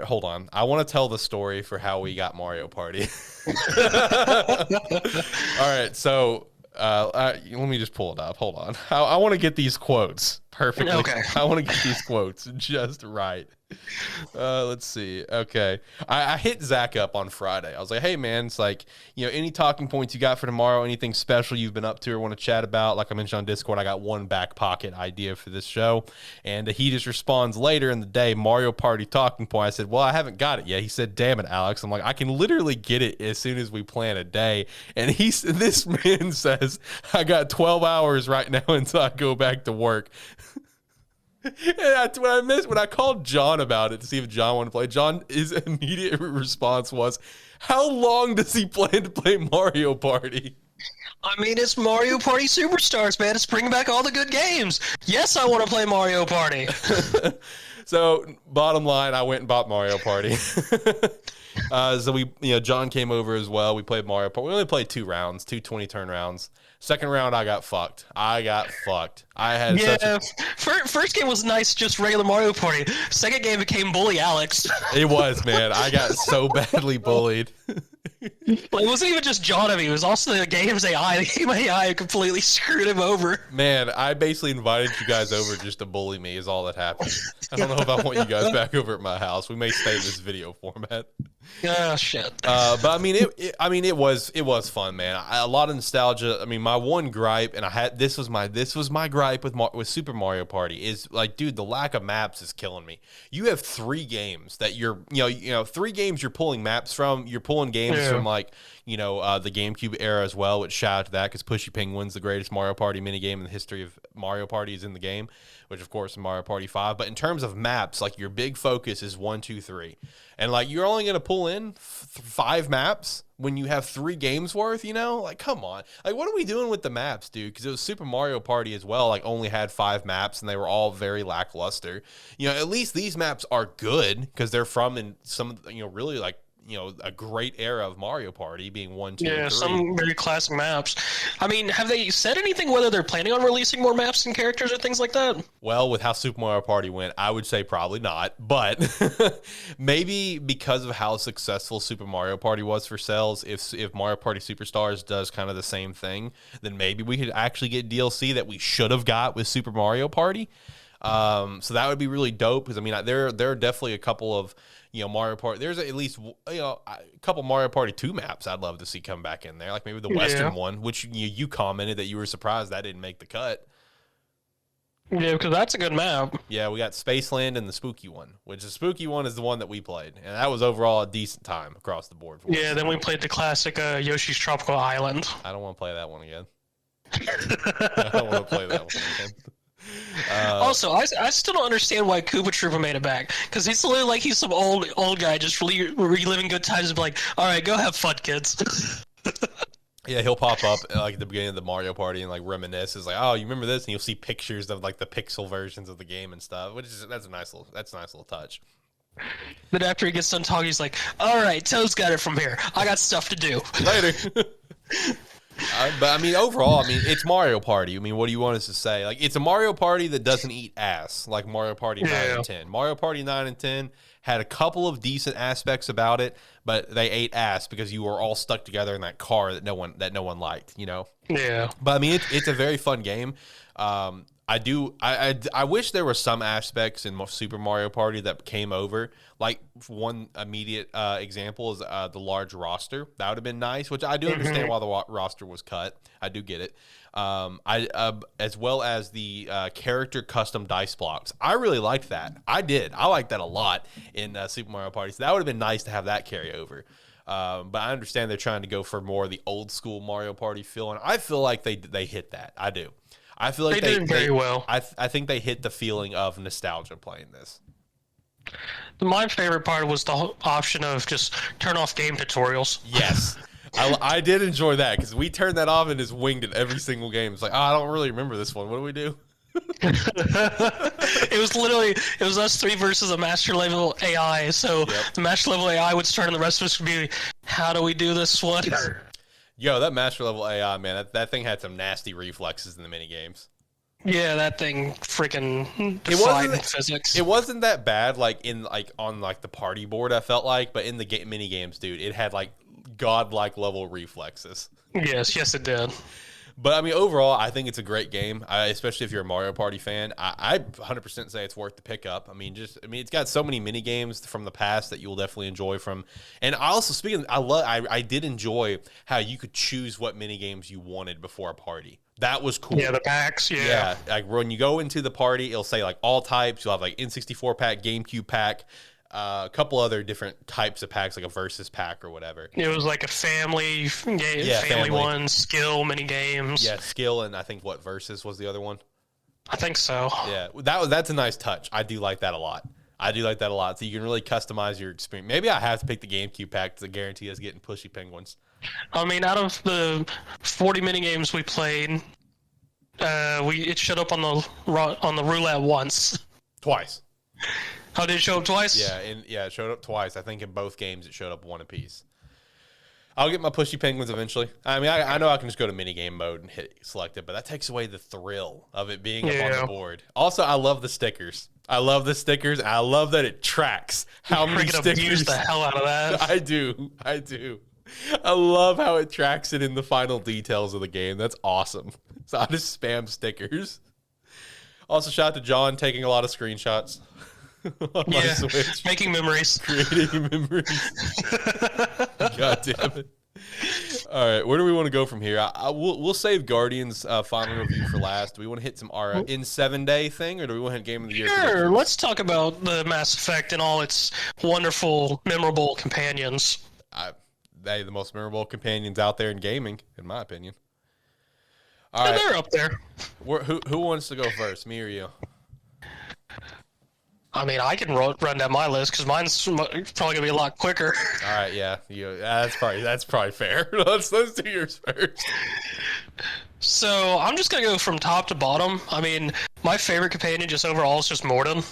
hold on. I want to tell the story for how we got Mario Party. All right, so let me just pull it up. Hold on. I want to get these quotes perfectly. Okay. I want to get these quotes just right. Let's see. Okay. I hit Zach up on Friday. I was like, hey, man, it's like, any talking points you got for tomorrow, anything special you've been up to or want to chat about? Like I mentioned on Discord, I got one back pocket idea for this show. And he just responds later in the day, Mario Party talking point. I said, well, I haven't got it yet. He said, damn it, Alex. I'm like, I can literally get it as soon as we plan a day. And this man says, I got 12 hours right now until I go back to work. And when I called John about it to see if John wanted to play, his immediate response was, how long does he plan to play Mario Party? I mean, it's Mario Party Superstars, man. It's bringing back all the good games. Yes, I want to play Mario Party. So, bottom line, I went and bought Mario Party. So John came over as well. We played Mario Party. We only played 2 rounds, 2 20-turn rounds. Second round, I got fucked. I had first game was nice, just regular Mario Party. Second game became Bully Alex. It was, man. I got so badly bullied. Well, it wasn't even just John of me. It was also the game's AI. The game AI completely screwed him over. Man, I basically invited you guys over just to bully me is all that happened. I don't know if I want you guys back over at my house. We may stay in this video format. Oh, shit. But I mean, it was fun, man. A lot of nostalgia. I mean, my one gripe, and this was my gripe with Super Mario Party is like, dude, the lack of maps is killing me. You have 3 games that you're 3 games you're pulling maps from. You're pulling games from like the GameCube era as well. Which shout out to that because Pushy Penguin's the greatest Mario Party minigame in the history of Mario Party is in the game, which of course is Mario Party 5. But in terms of maps, like your big focus is 1, 2, 3. And like you're only gonna pull in 5 maps when you have 3 games worth, like come on, like what are we doing with the maps, dude? Because it was Super Mario Party as well, like only had 5 maps and they were all very lackluster. At least these maps are good because they're from in some really like a great era of Mario Party being 1, 2, and 3. Some very classic maps. I mean, have they said anything whether they're planning on releasing more maps and characters or things like that? Well, with how Super Mario Party went, I would say probably not. But maybe because of how successful Super Mario Party was for sales, if Mario Party Superstars does kind of the same thing, then maybe we could actually get DLC that we should have got with Super Mario Party. So that would be really dope because I mean there are definitely a couple of Mario Party. There's at least a couple Mario Party 2 maps I'd love to see come back in there, like maybe the Western one, which you commented that you were surprised that didn't make the cut. Yeah, because that's a good map. Yeah, we got Spaceland and the Spooky one, which the Spooky one is the one that we played, and that was overall a decent time across the board. For then we played the classic Yoshi's Tropical Island. I don't want to play that one again. I don't want to play that one again. Also, I still don't understand why Koopa Troopa made it back because he's literally like he's some old guy just reliving good times and be like, all right, go have fun, kids. Yeah, he'll pop up like at the beginning of the Mario Party and like reminisce. Is like, oh, you remember this? And you'll see pictures of like the pixel versions of the game and stuff. That's a nice little touch. Then after he gets done talking, he's like, all right, Toad's got it from here. I got stuff to do. Later. But I mean, overall, it's Mario Party. I mean, what do you want us to say? Like, it's a Mario Party that doesn't eat ass, like Mario Party 9 and 10. Mario Party 9 and 10 had a couple of decent aspects about it, but they ate ass because you were all stuck together in that car that no one liked. Yeah. But I mean, it's a very fun game. I wish there were some aspects in Super Mario Party that came over. Like one immediate example is the large roster. That would have been nice, which I do understand why the roster was cut. I do get it. As well as the character custom dice blocks. I really liked that. I did. I liked that a lot in Super Mario Party. So that would have been nice to have that carry over. But I understand they're trying to go for more of the old school Mario Party feel, and I feel like they hit that. I do. I feel like they did very well. I think they hit the feeling of nostalgia playing this. My favorite part was the whole option of just turn off game tutorials. Yes. I did enjoy that because we turned that off and just winged it every single game. It's like, oh, I don't really remember this one. What do we do? It was us three versus a master level AI. So the master level AI would start and the rest of us would be, how do we do this one? Yo, that master level AI, man, that thing had some nasty reflexes in the mini games. Yeah, that thing freaking defied physics. It wasn't that bad, on the party board. I felt like, but in the mini games, dude, it had like godlike level reflexes. Yes, it did. But I mean, overall, I think it's a great game. Especially if you're a Mario Party fan, I 100% say it's worth the pick up. I mean, it's got so many mini games from the past that you will definitely enjoy from. And I also I did enjoy how you could choose what mini games you wanted before a party. That was cool. Yeah, the packs. Yeah, like when you go into the party, it'll say like all types. You'll have like N64 pack, GameCube pack, a couple other different types of packs, like a versus pack or whatever. It was like a family family one, skill, mini games. Yeah, skill, and I think versus was the other one. I think so. Yeah, that's a nice touch. I do like that a lot. So you can really customize your experience. Maybe I have to pick the GameCube pack to guarantee us getting pushy penguins. I mean, out of the 40 mini games we played, it showed up on the roulette once. Twice. Oh, did it show up twice? Yeah, it showed up twice. I think in both games it showed up one apiece. I'll get my pushy penguins eventually. I mean, I know I can just go to minigame mode and select it, but that takes away the thrill of it being up on the board. Also, I love the stickers. And I love that it tracks how many stickers. Abuse the hell out of that. I do. I love how it tracks it in the final details of the game. That's awesome. So I just spam stickers. Also, shout out to John taking a lot of screenshots. Yeah, making memories. Creating memories. God damn it. All right, where do we want to go from here? We'll save Guardians' final review for last. Do we want to hit some in 7-day thing, or do we want to hit Game of the Year? Sure, let's talk about the Mass Effect and all its wonderful, memorable companions. They the most memorable companions out there in gaming, in my opinion. All right. They're up there. Who wants to go first, me or you? I mean, I can run down my list because mine's probably gonna be a lot quicker. All right, yeah, that's probably fair. Let's do yours first. So I'm just gonna go from top to bottom. I mean, my favorite companion just overall is just Morden.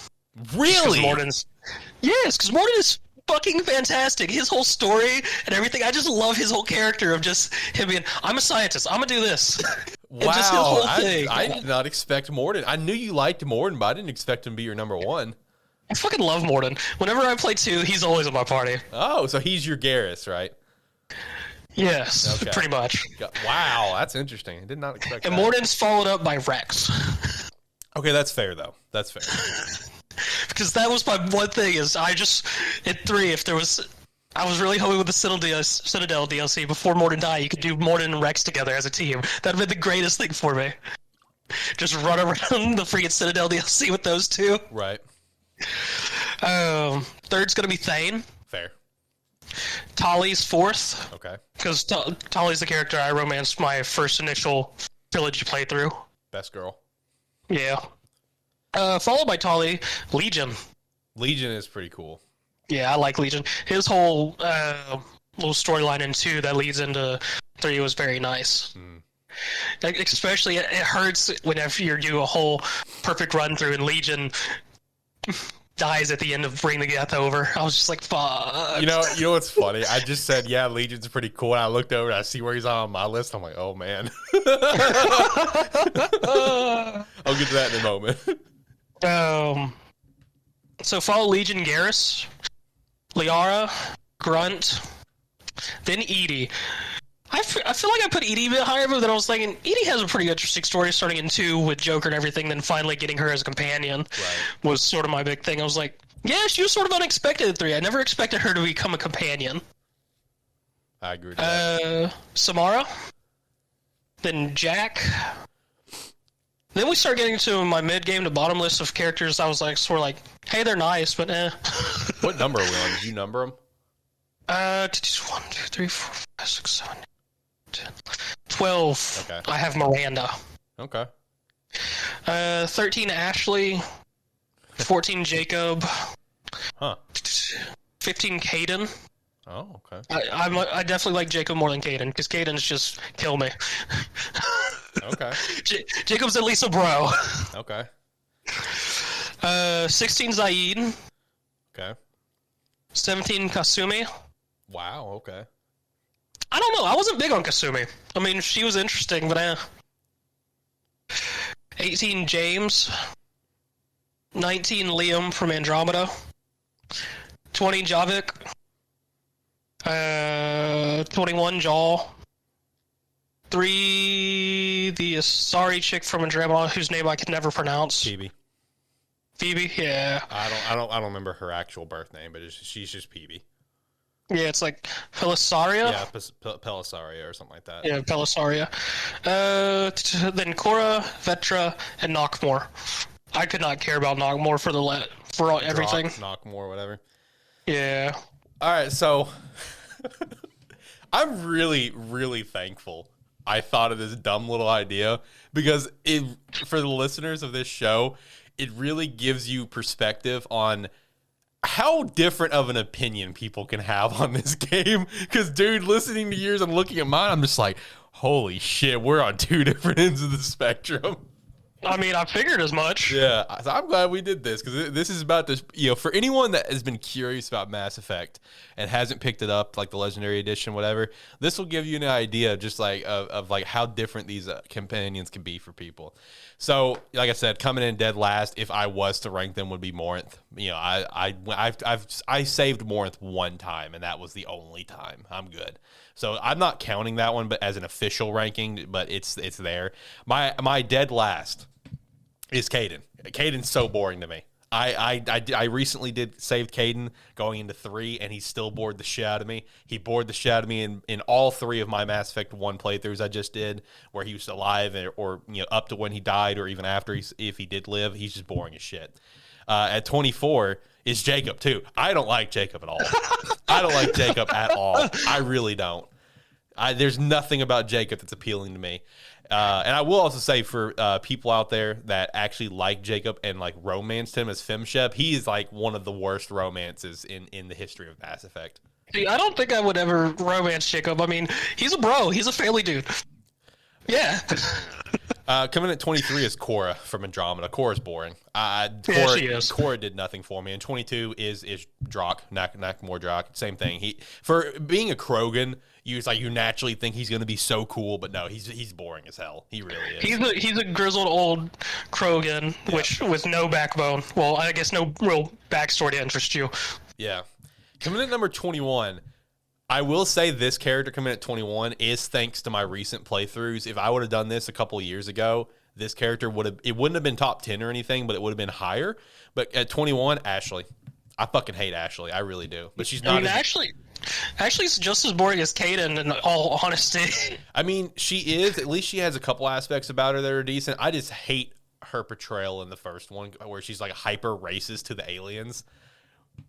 Really? Because Morden is fucking fantastic. His whole story and everything. I just love his whole character of just him being, I'm a scientist. I'm gonna do this. Wow, just his whole thing. I did not expect Morden. I knew you liked Morden, but I didn't expect him to be your number one. I fucking love Morden. Whenever I play 2, he's always on my party. Oh, so he's your Garrus, right? Yes, okay. Pretty much. Wow, that's interesting. I did not expect that. And Morden's followed up by Rex. Okay, that's fair, though. That's fair. Because that was my one thing is at 3, I was really hoping with the Citadel DLC before Morden died, you could do Morden and Rex together as a team. That'd been the greatest thing for me. Just run around the freaking Citadel DLC with those two. Right. Third's gonna be Thane. Fair. Tali's fourth. Okay. Because Tali's the character I romanced my first initial trilogy playthrough. Best girl. Yeah. Followed by Tali, Legion. Legion is pretty cool. Yeah, I like Legion. His whole little storyline in 2 that leads into 3 was very nice. Like, especially, it hurts whenever you do a whole perfect run through and Legion dies at the end of Bring the Death Over. I was just like, fuck. You know what's funny? I just said, yeah, Legion's pretty cool. And I looked over and I see where he's on my list. I'm like, oh, man. I'll get to that in a moment. So follow Legion, Garrus, Liara, Grunt, then Edie. I feel like I put Edie a bit higher, but then I was thinking, Edie has a pretty interesting story starting in 2 with Joker and everything, then finally getting her as a companion was sort of my big thing. I was like, yeah, she was sort of unexpected at 3. I never expected her to become a companion. I agree with that. Samara, then Jack. Then we start getting to my mid-game to bottom list of characters. I was like, sort of like, hey, they're nice, but eh. What number are we on? Did you number them? 1, 2, 3, 4, 5, 6, 7, 10, 12. Okay. I have Miranda. Okay. 13, Ashley. 14, Jacob. 15, Caden. Oh, okay. I definitely like Jacob more than Caden, because Caden's just kill me. Okay. Jacob's at least a bro. Okay. 16, Zaid. Okay. 17, Kasumi. Wow. Okay. I don't know. I wasn't big on Kasumi. I mean, she was interesting, but 18, James. 19, Liam from Andromeda. 20, Javik. 21, Jaw. 3, the Asari chick from Andromeda, whose name I could never pronounce. Phoebe. Phoebe, yeah. I don't remember her actual birth name, but she's just Phoebe. Yeah, it's like Pelisaria. Yeah, Pelisaria or something like that. Yeah, Pelisaria. Then Korra, Vetra, and Knockmore. I could not care about Knockmore for everything. Knockmore, whatever. Yeah. All right, so I'm really, really thankful I thought of this dumb little idea because for the listeners of this show, it really gives you perspective on how different of an opinion people can have on this game. Because, dude, listening to yours and looking at mine, I'm just like, holy shit, we're on two different ends of the spectrum. I mean, I figured as much. Yeah, so I'm glad we did this because this is about to, for anyone that has been curious about Mass Effect and hasn't picked it up, like the Legendary Edition, whatever, this will give you an idea just like of like how different these companions can be for people. So, like I said, coming in dead last, if I was to rank them, would be Morinth. I saved Morinth one time, and that was the only time. I'm good. So I'm not counting that one, but as an official ranking, but it's there. My dead last is Caden. Caden's so boring to me. I recently saved Caden going into 3, and he still bored the shit out of me. He bored the shit out of me in all 3 of my Mass Effect 1 playthroughs I just did, where he was alive or up to when he died, or even after if he did live. He's just boring as shit. At 24 is Jacob too. I don't like Jacob at all. I don't like Jacob at all. I really don't. There's nothing about Jacob that's appealing to me. And I will also say for people out there that actually like Jacob and like romanced him as Femshep, he is like one of the worst romances in the history of Mass Effect. See, I don't think I would ever romance Jacob. I mean, he's a bro. He's a family dude. Yeah. Coming at 23 is Korra from Andromeda. Korra's boring. She is. Korra did nothing for me. And 22 is Drock, Nakamura Drock. Same thing. For being a Krogan, you naturally think he's going to be so cool, but no, he's boring as hell. He really is. He's a grizzled old Krogan, which with no backbone. Well, I guess no real backstory to interest you. Yeah. Coming at number 21. I will say this character coming at 21 is thanks to my recent playthroughs. If I would have done this a couple of years ago, this character wouldn't have been top 10 or anything, but it would have been higher. But at 21, Ashley. I fucking hate Ashley. I really do. But she's not. I mean, Ashley's just as boring as Caden, in all honesty. I mean, she is. At least she has a couple aspects about her that are decent. I just hate her portrayal in the first one where she's like hyper racist to the aliens.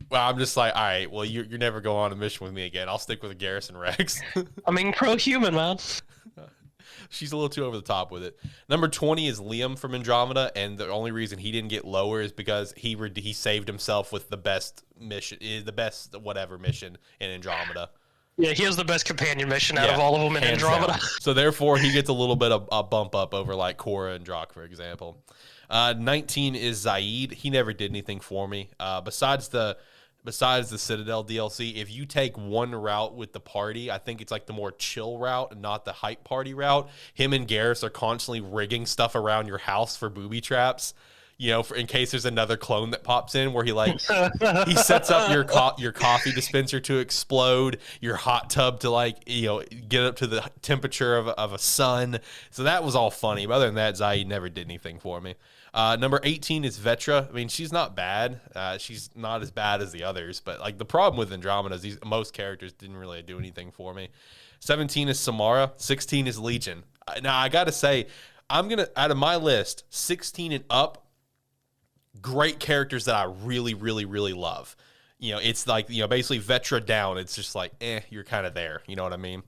Well, I'm just like, all right, well, you're never going on a mission with me again. I'll stick with a Garrison Rex. I mean, pro-human, man. She's a little too over the top with it. Number 20 is Liam from Andromeda, and the only reason he didn't get lower is because he saved himself with the best mission, whatever mission in Andromeda. Yeah, he has the best companion mission out of all of them in Andromeda. So therefore, he gets a little bit of a bump up over like Korra and Drock, for example. 19 is Zaid. He never did anything for me. Besides the Citadel DLC, if you take one route with the party, I think it's like the more chill route and not the hype party route. Him and Garrus are constantly rigging stuff around your house for booby traps. In case there's another clone that pops in where he he sets up your coffee dispenser to explode, your hot tub to get up to the temperature of a sun. So that was all funny. But other than that, Zaid never did anything for me. Number 18 is Vetra. I mean, she's not bad. She's not as bad as the others, but like the problem with Andromeda is most characters didn't really do anything for me. 17 is Samara. 16 is Legion. Now I got to say, out of my list, 16 and up, great characters that I really, really, really love. It's like, basically Vetra down. It's just like, you're kind of there. You know what I mean?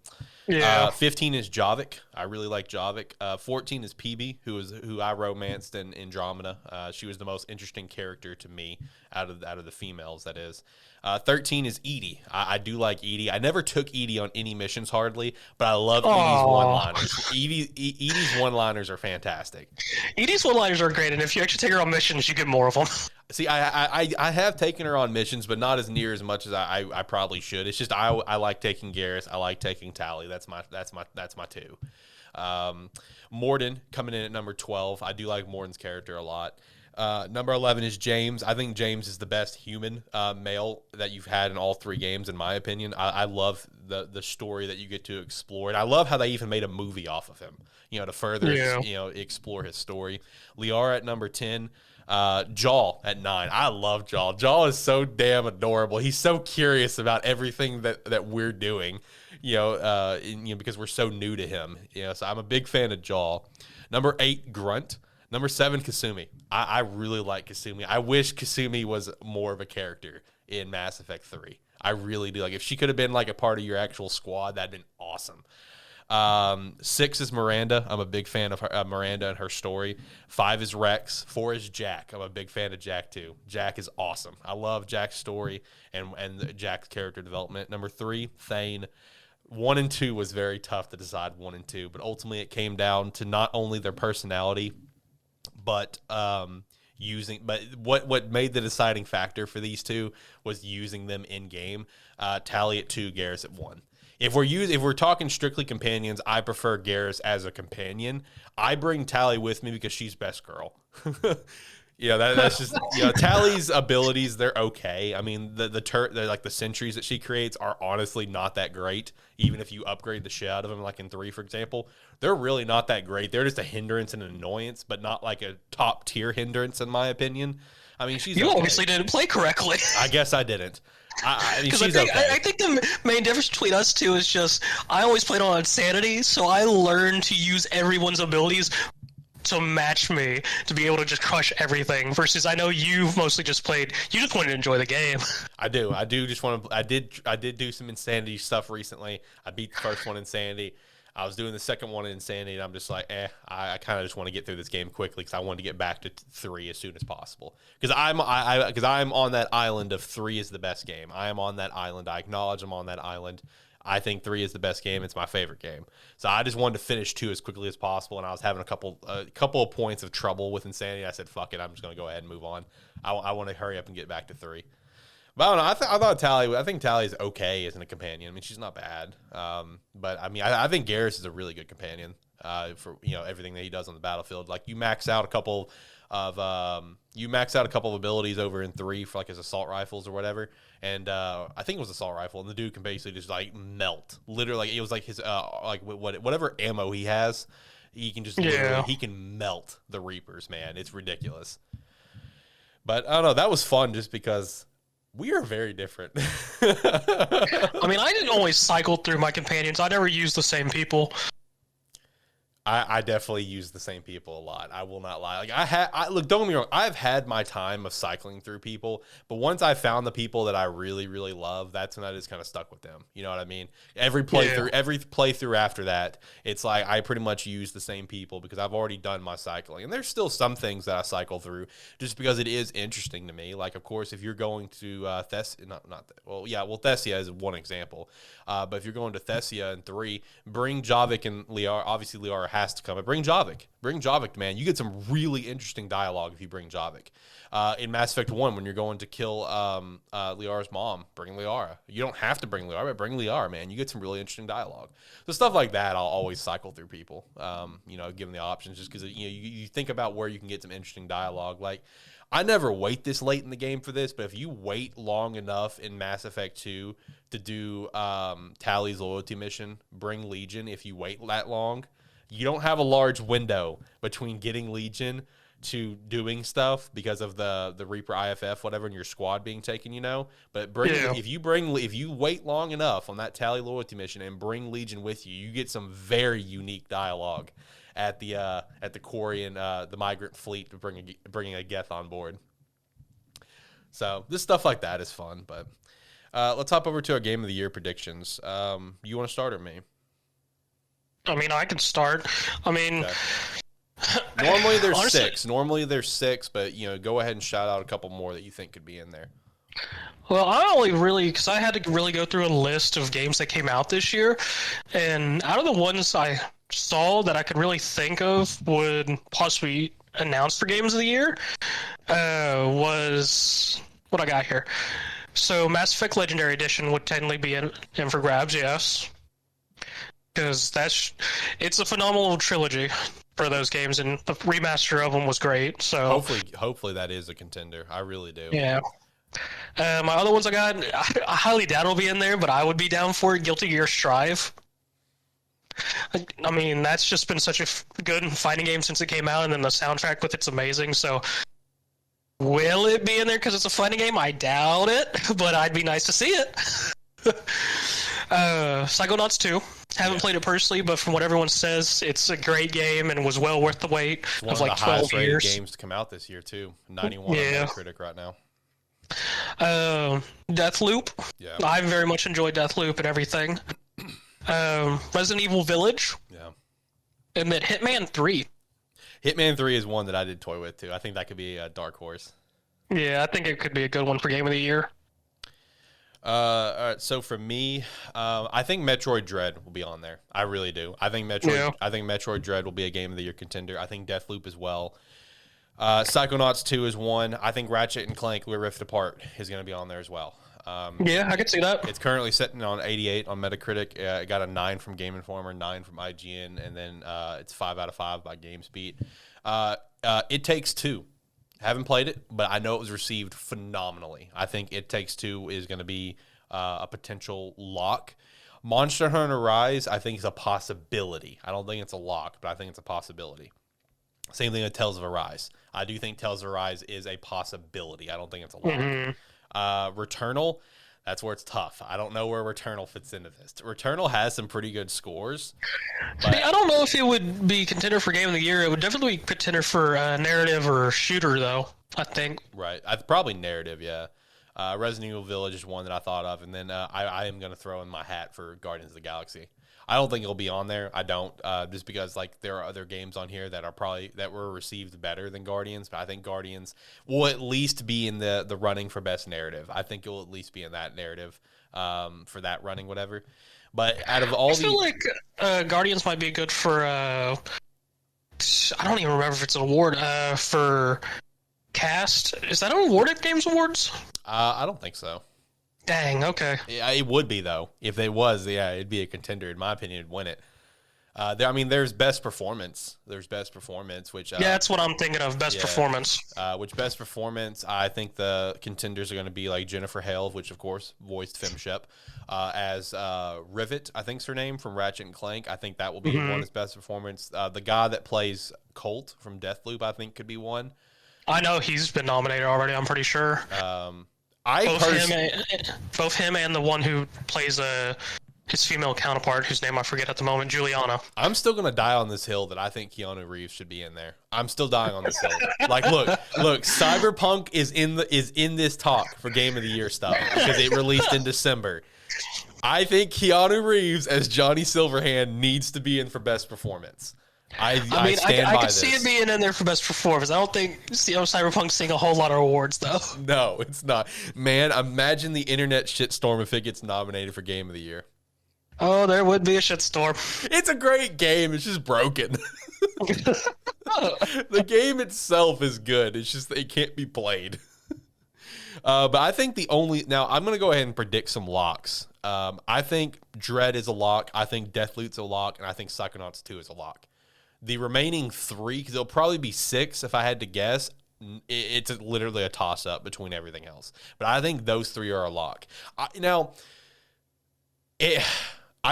Yeah. 15 is Javik. I really like Javik. 14 is PB, who I romanced in Andromeda. She was the most interesting character to me out of the females. That is. 13 is Edie. I do like Edie. I never took Edie on any missions hardly, but I love Edie's one-liners. Edie's one-liners are fantastic. Edie's one-liners are great, and if you actually take her on missions, you get more of them. See, I have taken her on missions, but not as near as much as I probably should. It's just I like taking Garrus. I like taking Tally. That's my two. Morden coming in at number 12. I do like Morden's character a lot. Number 11 is James. I think James is the best human male that you've had in all three games, in my opinion. I love the story that you get to explore, and I love how they even made a movie off of him. To further explore his story. Liara at number 10. Jaw at 9. I love Jaw. Jaw is so damn adorable. He's so curious about everything that we're doing, because we're so new to him. So I'm a big fan of Jaw. Number 8, Grunt. Number 7, Kasumi. I really like Kasumi. I wish Kasumi was more of a character in Mass Effect 3. I really do. Like, if she could have been like a part of your actual squad, that'd been awesome. 6 is Miranda. I'm a big fan of her, Miranda and her story. 5 is Rex. 4 is Jack. I'm a big fan of Jack too. Jack is awesome. I love Jack's story and Jack's character development. Number 3, Thane. 1 and 2 was very tough to decide 1 and 2, but ultimately it came down to not only their personality, but what made the deciding factor for these two was using them in game. Tally at 2, Garrus at 1. If we're talking strictly companions, I prefer Garrus as a companion. I bring Tally with me because she's best girl. That's just Tally's abilities, they're okay. I mean, the sentries that she creates are honestly not that great. Even if you upgrade the shit out of them, like in 3, for example, they're really not that great. They're just a hindrance and an annoyance, but not like a top tier hindrance, in my opinion. I mean, she's obviously didn't play correctly. I guess I didn't. I mean, she's I think the main difference between us two is just I always played on Insanity, so I learned to use everyone's abilities to match me to be able to just crush everything. Versus, I know you've mostly just played. You just wanted to enjoy the game. I do just want to. I did do some Insanity stuff recently. I beat the first one, Insanity. I was doing the second one in Insanity, and I'm just like, I kind of just want to get through this game quickly because I wanted to get back to 3 as soon as possible. Because I'm on that island of 3 is the best game. I am on that island. I acknowledge I'm on that island. I think 3 is the best game. It's my favorite game. So I just wanted to finish 2 as quickly as possible, and I was having a couple of points of trouble with Insanity. I said, fuck it, I'm just going to go ahead and move on. I want to hurry up and get back to 3. But I don't know. I think Tally is okay as a companion. I mean, she's not bad. But I mean, I think Garrus is a really good companion for everything that he does on the battlefield. Like you max out a couple of abilities over in 3 for like his assault rifles or whatever. And I think it was assault rifle, and the dude can basically just like melt. Literally, like, it was like his whatever ammo he has, he can just he can melt the Reapers. Man, it's ridiculous. But I don't know. That was fun just because we are very different. I mean, I didn't always cycle through my companions. I never used the same people. I definitely use the same people a lot. I will not lie. Like look, don't get me wrong. I've had my time of cycling through people, but once I found the people that I really, really love, that's when I just kind of stuck with them. You know what I mean? Every playthrough after that, it's like I pretty much use the same people because I've already done my cycling. And there's still some things that I cycle through just because it is interesting to me. Like, of course, if you're going to Thessia is one example. But if you're going to Thessia in 3, bring Javik and Liara. Obviously, Liara has to come, but bring Javik. Bring Javik, man. You get some really interesting dialogue if you bring Javik. In Mass Effect 1, when you're going to kill Liara's mom, bring Liara. You don't have to bring Liara, but bring Liara, man. You get some really interesting dialogue. So stuff like that, I'll always cycle through people, give them the options just because, you think about where you can get some interesting dialogue. Like, I never wait this late in the game for this, but if you wait long enough in Mass Effect 2 to do Tally's loyalty mission, bring Legion, if you wait that long, you don't have a large window between getting Legion to doing stuff because of the Reaper IFF, whatever, and your squad being taken, But if you wait long enough on that Tally loyalty mission and bring Legion with you, you get some very unique dialogue at the quarry and the migrant fleet to bringing a Geth on board. So this stuff like that is fun. But let's hop over to our Game of the Year predictions. You want to start or me? I mean, I could start. I mean, Okay. Normally there's honestly, six. Normally there's six, but go ahead and shout out a couple more that you think could be in there. well, I only really because I had to really go through a list of games that came out this year, and out of the ones I saw that I could really think of would possibly announce for games of the year, was what I got here. So, Mass Effect Legendary Edition would technically be in for grabs, yes, because it's a phenomenal trilogy for those games, and the remaster of them was great. So Hopefully that is a contender. I really do. yeah. My other ones I highly doubt it'll be in there, but I would be down for it. Guilty Gear Strive. I mean, that's just been such a good fighting game since it came out, and then the soundtrack with it's amazing. So, will it be in there because it's a fighting game? I doubt it, but I'd be nice to see it. Psychonauts 2. Haven't played it personally, but from what everyone says, it's a great game and was well worth the wait It's of one like of the 12 highest rated years. games to come out this year too. 91 Yeah. on Metacritic right now. Deathloop. Yeah. I very much enjoyed Deathloop and everything. Resident Evil Village. Yeah. And then Hitman 3. Hitman 3 is one that I did toy with too. I think that could be a dark horse. Yeah, I think it could be a good one for Game of the Year. All right, so for me, I think Metroid Dread will be on there. I really do. I think Metroid Dread will be a Game of the Year contender. I think Deathloop as well. Psychonauts 2 is one. I think Ratchet and Clank We're Rift Apart is going to be on there as well. Yeah, I could see that. It's currently sitting on 88 on Metacritic. It got a 9 from Game Informer, 9 from IGN, and then it's 5 out of 5 by GameSpeed. It Takes Two. Haven't played it, but I know it was received phenomenally. I think It Takes Two is going to be a potential lock. Monster Hunter Rise, I think, is a possibility. I don't think it's a lock, but I think it's a possibility. Same thing with Tales of Arise. I do think Tales of Arise is a possibility. I don't think it's a lock. Returnal, that's where it's tough. I don't know where Returnal fits into this. Returnal has some pretty good scores. But I don't know if it would be contender for Game of the Year. It would definitely be contender for narrative or shooter, though, I think. right. Probably narrative, yeah. Resident Evil Village is one that I thought of. And then I am going to throw in my hat for Guardians of the Galaxy. I don't think it'll be on there. I don't, just because there are other games on here that were received better than Guardians. But I think Guardians will at least be in the running for best narrative. I think it will at least be in that narrative for that running, whatever. But out of all, I feel like Guardians might be good for. I don't even remember if it's an award for cast. Is that an award at Games Awards? I don't think so. Dang. Okay. It would be though. If it was, yeah, it'd be a contender in my opinion. It'd win it. There's best performance. There's best performance, which Yeah, that's what I'm thinking of. Best performance. Which best performance? I think the contenders are going to be like Jennifer Hale, which of course voiced Femshep, as Rivet. I think's her name from Ratchet and Clank. I think that will be one as best performance. The guy that plays Colt from Deathloop, I think, could be one. I know he's been nominated already. I'm pretty sure. Both him and the one who plays his female counterpart, whose name I forget at the moment, Juliana. I'm still gonna die on this hill that I think Keanu Reeves should be in there. I'm still dying on this hill. Like, look, Cyberpunk is in this talk for Game of the Year stuff because it released in December. I think Keanu Reeves as Johnny Silverhand needs to be in for best performance. I can see it being in there for best performance. I don't think Cyberpunk's seeing a whole lot of awards, though. No, it's not. Man, imagine the internet shitstorm if it gets nominated for Game of the Year. Oh, there would be a shitstorm. It's a great game. It's just broken. The game itself is good. It's just it can't be played. But I think now I'm going to go ahead and predict some locks. I think Dread is a lock. I think Deathloop's a lock. And I think Psychonauts 2 is a lock. The remaining 3, because there'll probably be 6 if I had to guess, it's literally a toss-up between everything else. But I think those 3 are a lock. I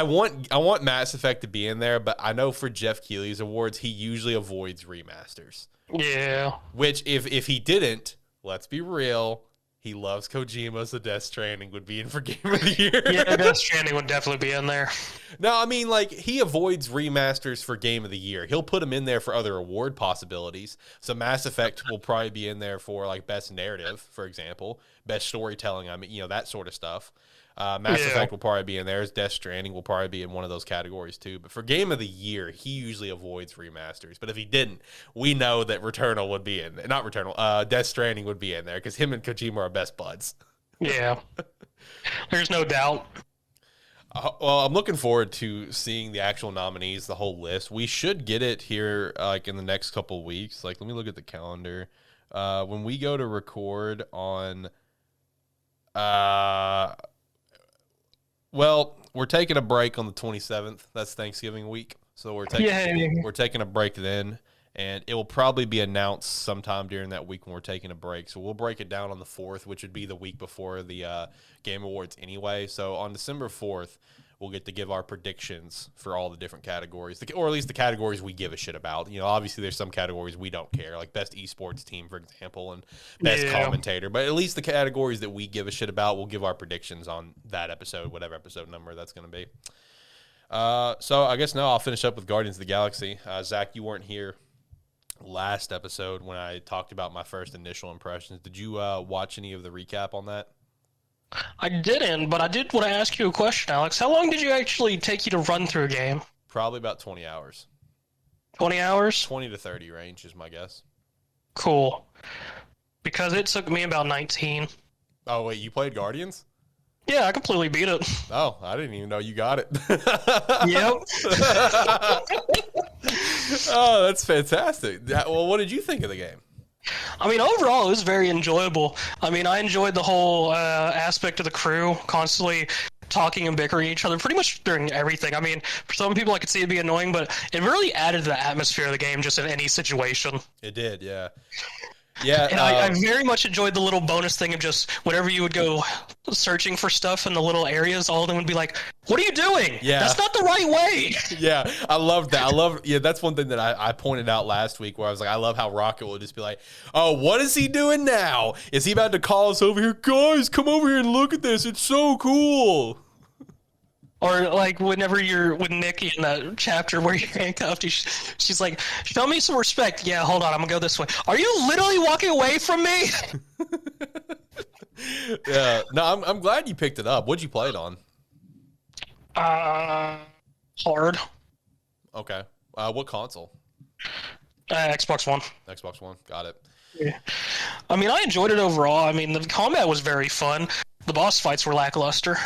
want Mass Effect to be in there, but I know for Jeff Keighley's awards, he usually avoids remasters. Yeah. Which, if he didn't, let's be real, he loves Kojima, so Death Stranding would be in for Game of the Year. Yeah, Death Stranding would definitely be in there. No, I mean, he avoids remasters for Game of the Year. He'll put them in there for other award possibilities. So Mass Effect will probably be in there for, best narrative, for example. Best storytelling, that sort of stuff. Mass Effect will probably be in there. Death Stranding will probably be in one of those categories too. But for Game of the Year, he usually avoids remasters. But if he didn't, we know that Returnal would be in. Not Returnal. Death Stranding would be in there because him and Kojima are best buds. Yeah, there's no doubt. Well, I'm looking forward to seeing the actual nominees, the whole list. We should get it here like in the next couple of weeks. Like, let me look at the calendar. When we go to record on, well, we're taking a break on the 27th. That's Thanksgiving week, so we're taking a break then. And it will probably be announced sometime during that week when we're taking a break. So we'll break it down on the 4th, which would be the week before the Game Awards anyway. So on December 4th, we'll get to give our predictions for all the different categories, or at least the categories we give a shit about. You know, obviously there's some categories we don't care, like best esports team, for example, and best commentator. But at least the categories that we give a shit about, we'll give our predictions on that episode, whatever episode number that's going to be. So I guess now I'll finish up with Guardians of the Galaxy. Zach, you weren't here last episode when I talked about my first initial impressions. Did you watch any of the recap on that? I didn't, but I did want to ask you a question, Alex. How long did you actually take you to run through a game? Probably about 20 hours. 20 hours? 20 to 30 range is my guess. Cool. Because it took me about 19. Oh, wait, you played Guardians? Yeah, I completely beat it. Oh, I didn't even know you got it. Yep. Oh, that's fantastic. Well, what did you think of the game? I mean, overall, it was very enjoyable. I mean, I enjoyed the whole aspect of the crew constantly talking and bickering each other pretty much during everything. I mean, for some people, I could see it be annoying, but it really added to the atmosphere of the game just in any situation. It did, yeah. Yeah, and I very much enjoyed the little bonus thing of just whenever you would go searching for stuff in the little areas, all of them would be like, "What are you doing? Yeah. That's not the right way." Yeah, I love that. That's one thing that I pointed out last week where I was like, I love how Rocket will just be like, "Oh, what is he doing now? Is he about to call us over here? Guys, come over here and look at this. It's so cool." Or like whenever you're with Nikki in that chapter where you're handcuffed, she's like, "Show me some respect." Yeah, hold on, I'm gonna go this way. Are you literally walking away from me? Yeah, no, I'm glad you picked it up. What'd you play it on? Hard. Okay. What console? Xbox One. Xbox One. Got it. Yeah. I mean, I enjoyed it overall. I mean, the combat was very fun. The boss fights were lackluster.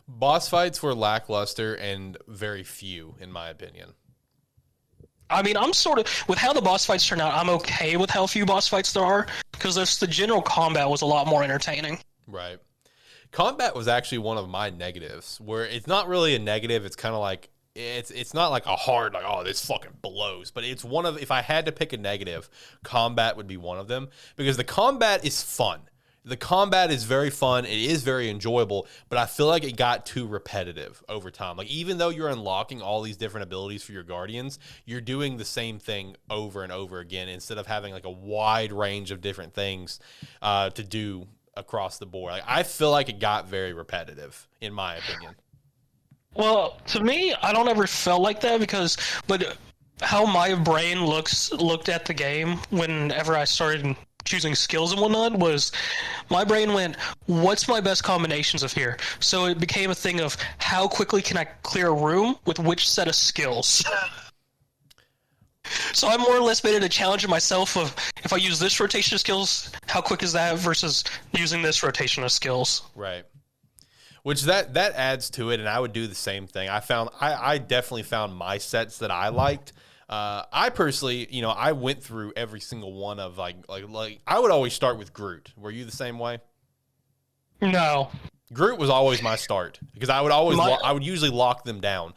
Boss fights were lackluster and very few, in my opinion. I mean, I'm sort of, with how the boss fights turn out, I'm okay with how few boss fights there are, because the general combat was a lot more entertaining. Right. Combat was actually one of my negatives, where it's not really a negative, it's kind of like, it's not like a hard, like, oh, this fucking blows, but it's one of, if I had to pick a negative, combat would be one of them, because the combat is fun. The combat is very fun. It is very enjoyable, but I feel like it got too repetitive over time. Like, even though you're unlocking all these different abilities for your Guardians, you're doing the same thing over and over again instead of having like a wide range of different things to do across the board. Like, I feel like it got very repetitive, in my opinion. Well, to me, I don't ever felt like that but how my brain looked at the game whenever I started choosing skills and whatnot was my brain went, what's my best combinations of here? So it became a thing of how quickly can I clear a room with which set of skills? So I more or less made it a challenge of myself of if I use this rotation of skills, how quick is that versus using this rotation of skills? Right. Which that adds to it, and I would do the same thing. I definitely found my sets that I liked. I personally, I went through every single one of like I would always start with Groot. Were you the same way? No. Groot was always my start because I would usually lock them down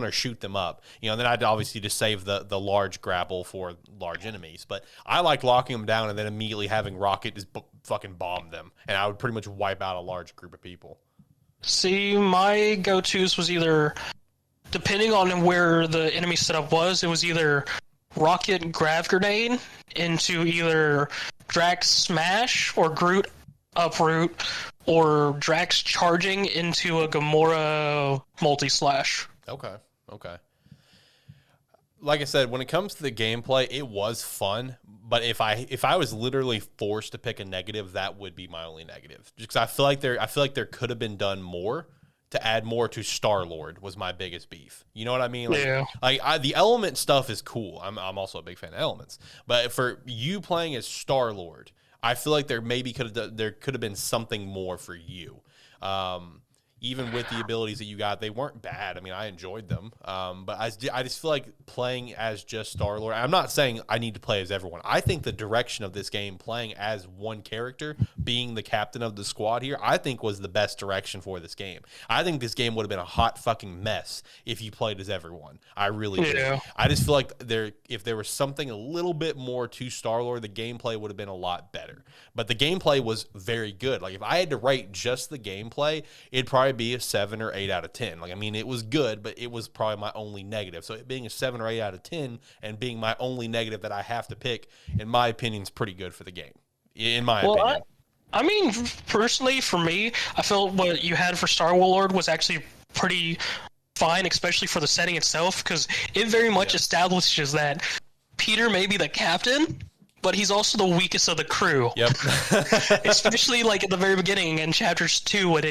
or shoot them up. Then I'd obviously just save the large grapple for large enemies. But I like locking them down and then immediately having Rocket just fucking bomb them, and I would pretty much wipe out a large group of people. See, my go-tos was either, depending on where the enemy setup was, it was either Rocket Grav Grenade into either Drax Smash or Groot Uproot, or Drax charging into a Gamora multi-slash. Okay. like I said, when it comes to the gameplay, it was fun. But if I was literally forced to pick a negative, that would be my only negative. Just because I feel like there could have been done more to add more to Star-Lord was my biggest beef. You know what I mean? Like, Yeah. The element stuff is cool. I'm also a big fan of elements. But for you playing as Star-Lord, I feel like there could have been something more for you. Even with the abilities that you got, they weren't bad. I mean, I enjoyed them. But I just feel like playing as just Star-Lord, I'm not saying I need to play as everyone. I think the direction of this game, playing as one character, being the captain of the squad here, I think was the best direction for this game. I think this game would have been a hot fucking mess if you played as everyone. I really do. Yeah. I just feel like if there was something a little bit more to Star-Lord, the gameplay would have been a lot better. But the gameplay was very good. Like, if I had to rate just the gameplay, it'd probably be a 7 or 8 out of 10. Like, I mean, it was good, but it was probably my only negative. So it being a 7 or 8 out of 10 and being my only negative that I have to pick, in my opinion, is pretty good for the game. In my opinion. I mean, personally, for me, I felt what you had for Star-Lord was actually pretty fine, especially for the setting itself, because it very much establishes that Peter may be the captain, but he's also the weakest of the crew. Yep. Especially like at the very beginning in chapters 2, when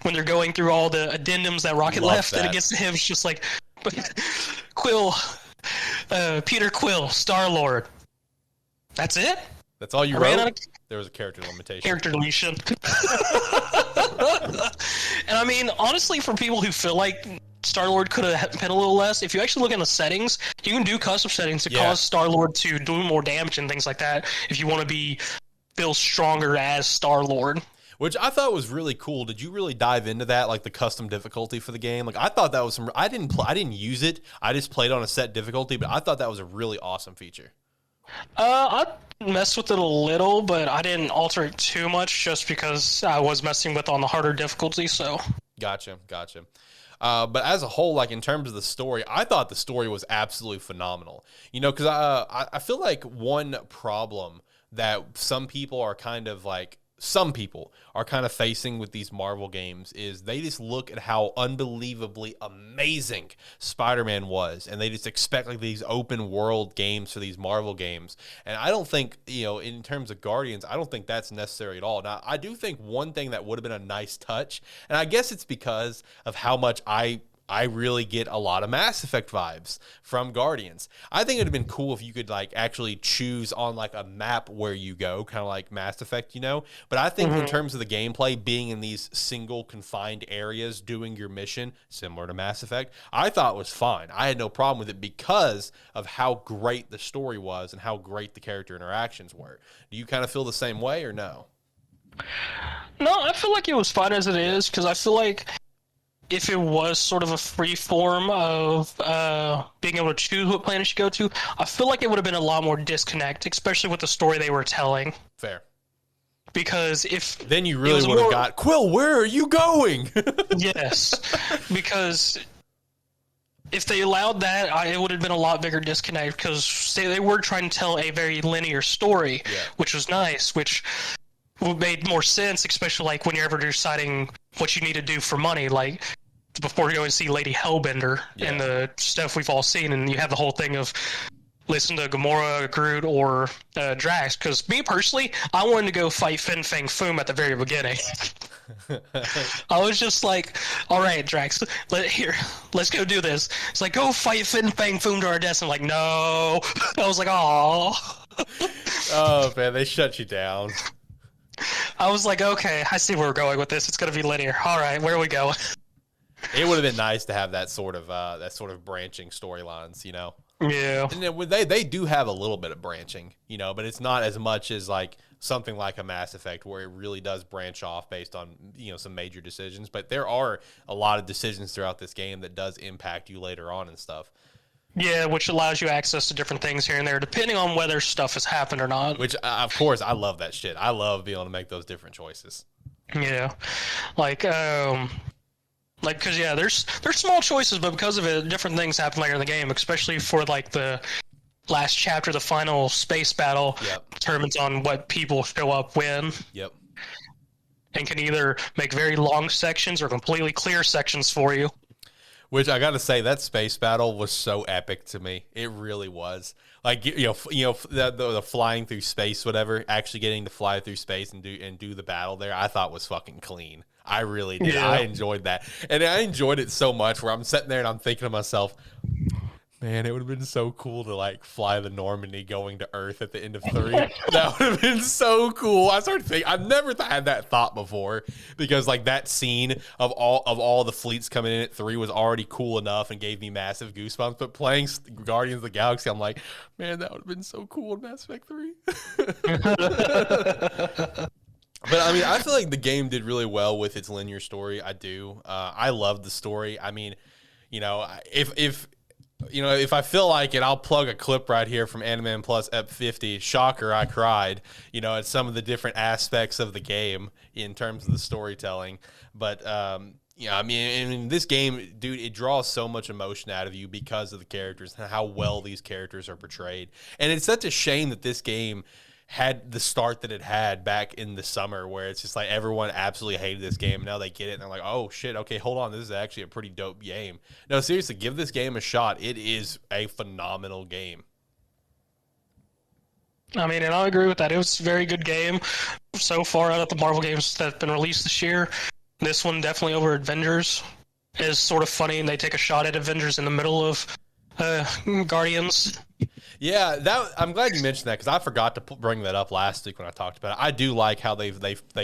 when they're going through all the addendums that Rocket left, and it gets to him, it's just like, Quill, Peter Quill, Star-Lord. That's it? That's all you wrote? There was a character limitation. Character deletion. And I mean, honestly, for people who feel like Star-Lord could have been a little less, if you actually look in the settings, you can do custom settings to cause Star-Lord to do more damage and things like that if you want to feel stronger as Star-Lord. Which I thought was really cool. Did you really dive into that, like the custom difficulty for the game? Like, I thought that was I didn't use it. I just played on a set difficulty, but I thought that was a really awesome feature. I messed with it a little, but I didn't alter it too much just because I was messing with on the harder difficulty, so. Gotcha. But as a whole, like in terms of the story, I thought the story was absolutely phenomenal. You know, because I feel like one problem that some people are kind of facing with these Marvel games is they just look at how unbelievably amazing Spider-Man was, and they just expect like these open world games for these Marvel games. And I don't think, you know, in terms of Guardians, I don't think that's necessary at all. Now, I do think one thing that would have been a nice touch, and I guess it's because of how much I really get a lot of Mass Effect vibes from Guardians. I think it would have been cool if you could like actually choose on like a map where you go, kind of like Mass Effect, you know? But I think in terms of the gameplay, being in these single confined areas, doing your mission, similar to Mass Effect, I thought was fine. I had no problem with it because of how great the story was and how great the character interactions were. Do you kind of feel the same way or no? No, I feel like it was fine as it is, because I feel like if it was sort of a free form of being able to choose what planet you go to, I feel like it would have been a lot more disconnect, especially with the story they were telling. Fair. Because then you really would have got, Quill, where are you going? Yes. Because if they allowed that, it would have been a lot bigger disconnect, because they were trying to tell a very linear story, which was nice, which made more sense, especially like when you're ever deciding what you need to do for money, like before you go and see Lady Hellbender and the stuff we've all seen, and you have the whole thing of listen to Gamora, Groot, or Drax. Because me personally, I wanted to go fight Fin Fang Foom at the very beginning. I was just like, all right, Drax, let's go do this. It's like, go fight Fin Fang Foom to our death. I'm like, no. I was like, oh. Oh, man, they shut you down. I was like, okay, I see where we're going with this. It's going to be linear. All right, where are we going? It would have been nice to have that sort of branching storylines, you know. Yeah. And they do have a little bit of branching, you know, but it's not as much as like something like a Mass Effect where it really does branch off based on, you know, some major decisions. But there are a lot of decisions throughout this game that does impact you later on and stuff. Yeah, which allows you access to different things here and there, depending on whether stuff has happened or not. Which, of course, I love that shit. I love being able to make those different choices. Yeah, because there's small choices, but because of it, different things happen later in the game. Especially for like the last chapter, the final space battle determines on what people show up when. Yep. And can either make very long sections or completely clear sections for you. Which I got to say, that space battle was so epic to me. It really was. Like the flying through space, whatever. Actually getting to fly through space and do the battle there, I thought was fucking clean. I really did. Yeah. I enjoyed that, and I enjoyed it so much where I'm sitting there and I'm thinking to myself, man, it would have been so cool to like fly the Normandy going to Earth at the end of 3. That would have been so cool. I started thinking, I've never had that thought before, because like that scene of all the fleets coming in at 3 was already cool enough and gave me massive goosebumps. But playing Guardians of the Galaxy, I'm like, man, that would have been so cool in Mass Effect 3. But I mean, I feel like the game did really well with its linear story. I do. I love the story. I mean, if I feel like it, I'll plug a clip right here from AniMan Plus Ep 50. Shocker, I cried, at some of the different aspects of the game in terms of the storytelling. But, I mean, in this game, dude, it draws so much emotion out of you because of the characters and how well these characters are portrayed. And it's such a shame that this game had the start that it had back in the summer, where it's just like everyone absolutely hated this game. And now they get it and they're like, oh shit, okay, hold on, this is actually a pretty dope game. No, seriously, give this game a shot. It is a phenomenal game. I mean, and I agree with that. It was a very good game so far out of the Marvel games that have been released this year. This one definitely over Avengers is sort of funny, and they take a shot at Avengers in the middle of Guardians. Yeah, I'm glad you mentioned that, because I forgot to bring that up last week when I talked about it. I do like how they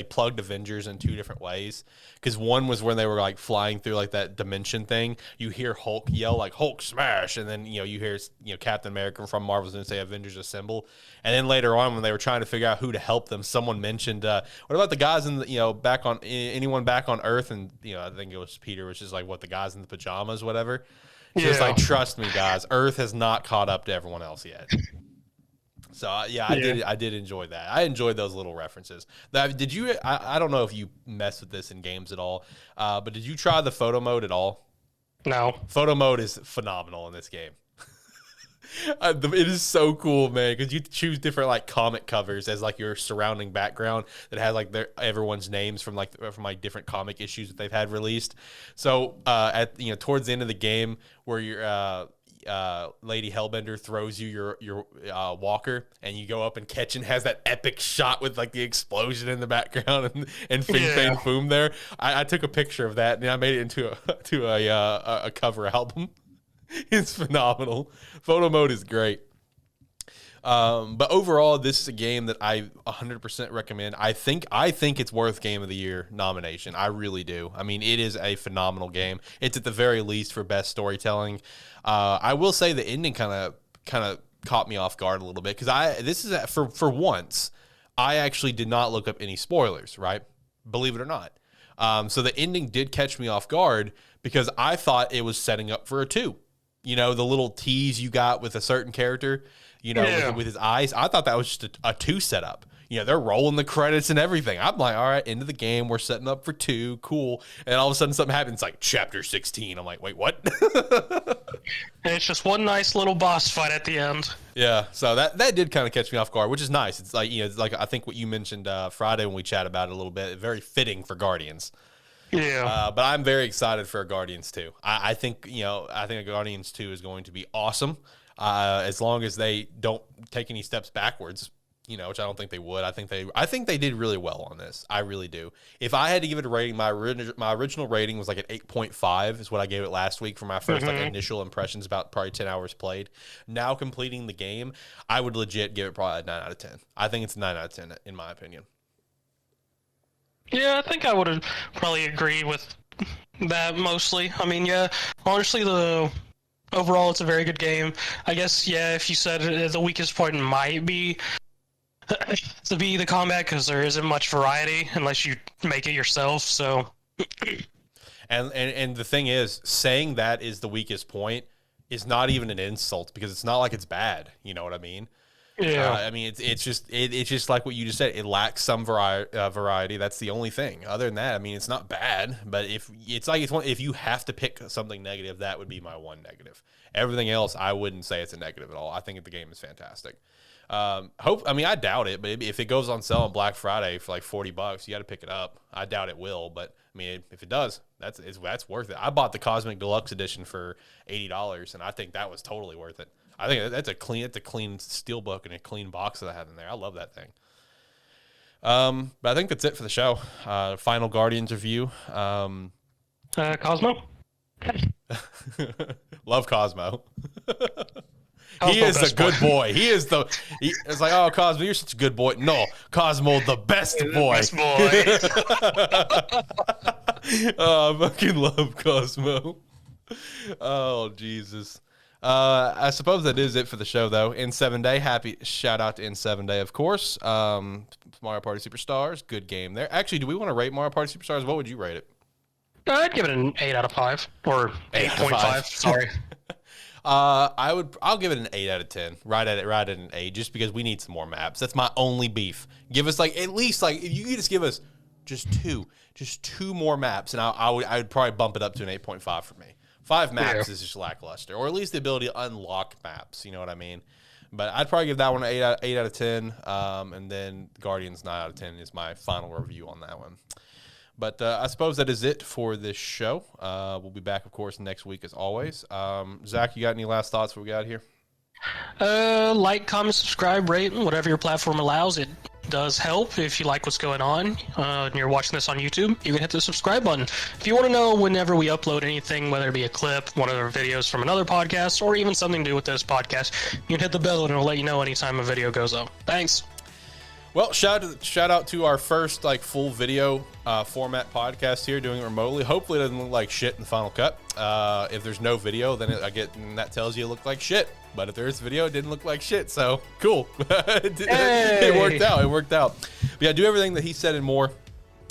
plugged Avengers in 2 different ways, because one was when they were like flying through like that dimension thing. You hear Hulk yell like Hulk smash, and then you hear Captain America from Marvel's going to say Avengers assemble, and then later on when they were trying to figure out who to help them, someone mentioned what about the guys in the back on anyone back on Earth, and I think it was Peter, which is like what the guys in the pajamas, whatever. Just like, trust me, guys, Earth has not caught up to everyone else yet. So I did enjoy that. I enjoyed those little references. Did you? I don't know if you mess with this in games at all, but did you try the photo mode at all? No. Photo mode is phenomenal in this game. It is so cool, man, because you choose different like comic covers as like your surrounding background that has like everyone's names from different comic issues that they've had released. So at towards the end of the game, where your Lady Hellbender throws you your walker, and you go up and catch, and has that epic shot with like the explosion in the background and Fing Fang Foom there. I took a picture of that, and I made it into a cover album. It's phenomenal. Photo mode is great. But overall, this is a game that I 100% recommend. I think it's worth Game of the Year nomination. I really do. I mean, it is a phenomenal game. It's at the very least for best storytelling. I will say the ending kind of caught me off guard a little bit, because for once, I actually did not look up any spoilers, right? Believe it or not. So the ending did catch me off guard, because I thought it was setting up for a 2. The little tease you got with a certain character, with his eyes. I thought that was just a 2 setup. They're rolling the credits and everything. I'm like, all right, end of the game. We're setting up for 2. Cool. And all of a sudden something happens, like chapter 16. I'm like, wait, what? And it's just one nice little boss fight at the end. Yeah. So that did kind of catch me off guard, which is nice. It's like, it's like, I think what you mentioned Friday when we chatted about it a little bit, very fitting for Guardians. Yeah. But I'm very excited for Guardians 2. I think Guardians 2 is going to be awesome, as long as they don't take any steps backwards, which I don't think they would. I think they did really well on this. I really do. If I had to give it a rating, my original rating was like an 8.5 is what I gave it last week for my first like initial impressions about probably 10 hours played. Now completing the game, I would legit give it probably a 9 out of 10. I think it's a 9 out of 10 in my opinion. Yeah, I think I would probably agree with that mostly. I mean, honestly, overall, it's a very good game. I guess, if you said the weakest point might be to be the combat, because there isn't much variety unless you make it yourself. So, and the thing is, saying that is the weakest point is not even an insult, because it's not like it's bad. You know what I mean? Yeah. I mean, it's just like what you just said. It lacks some variety. That's the only thing. Other than that, I mean, it's not bad. But if you have to pick something negative, that would be my one negative. Everything else, I wouldn't say it's a negative at all. I think the game is fantastic. I doubt it, but if it goes on sale on Black Friday for like $40, you got to pick it up. I doubt it will, but I mean, if it does, that's worth it. I bought the Cosmic Deluxe Edition for $80, and I think that was totally worth it. I think that's a clean steelbook and a clean box that I have in there. I love that thing. But I think that's it for the show. Final Guardians review. Cosmo? Love Cosmo. He is a good boy. It's like, oh, Cosmo, you're such a good boy. No, Cosmo, the best boy. Best boy. Oh, I fucking love Cosmo. Oh, Jesus. I suppose that is it for the show, though. In7 Day, happy shout out to In7 Day, of course. Mario Party Superstars, good game there. Actually, do we want to rate Mario Party Superstars? What would you rate it? I'd give it an 8 out of 5 or 8.5. Sorry. I'll give it an 8 out of 10. Right at an 8, just because we need some more maps. That's my only beef. Give us at least if you could just give us just two more maps, and I would probably bump it up to an 8.5 for me. 5 maps is just lackluster, or at least the ability to unlock maps. You know what I mean? But I'd probably give that one an 8 out of 10, and then Guardians 9 out of 10 is my final review on that one. But I suppose that is it for this show. We'll be back, of course, next week as always. Zach, you got any last thoughts before we got here? Like, comment, subscribe, rate, whatever your platform allows. It does help if you like what's going on and you're watching this on YouTube. You can hit the subscribe button. If you want to know whenever we upload anything, whether it be a clip, one of our videos from another podcast, or even something to do with this podcast, you can hit the bell and it'll let you know anytime a video goes up. Thanks. Well, shout out to our first full video format podcast here, doing it remotely. Hopefully it doesn't look like shit in the final cut. If there's no video, then that tells you it looked like shit. But if there is video, it didn't look like shit. So cool. It worked out. But yeah, do everything that he said and more.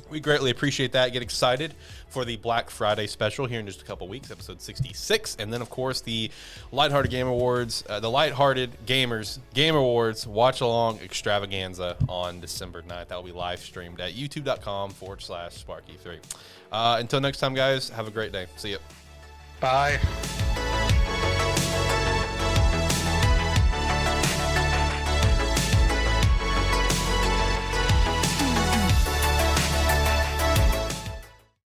We greatly appreciate that. Get excited for the Black Friday special here in just a couple weeks, episode 66. And then, of course, the Lighthearted Game Awards, the Lighthearted Gamers Game Awards Watch Along Extravaganza on December 9th. That will be live streamed at youtube.com/SparkE3. Until next time, guys, have a great day. See ya. Bye.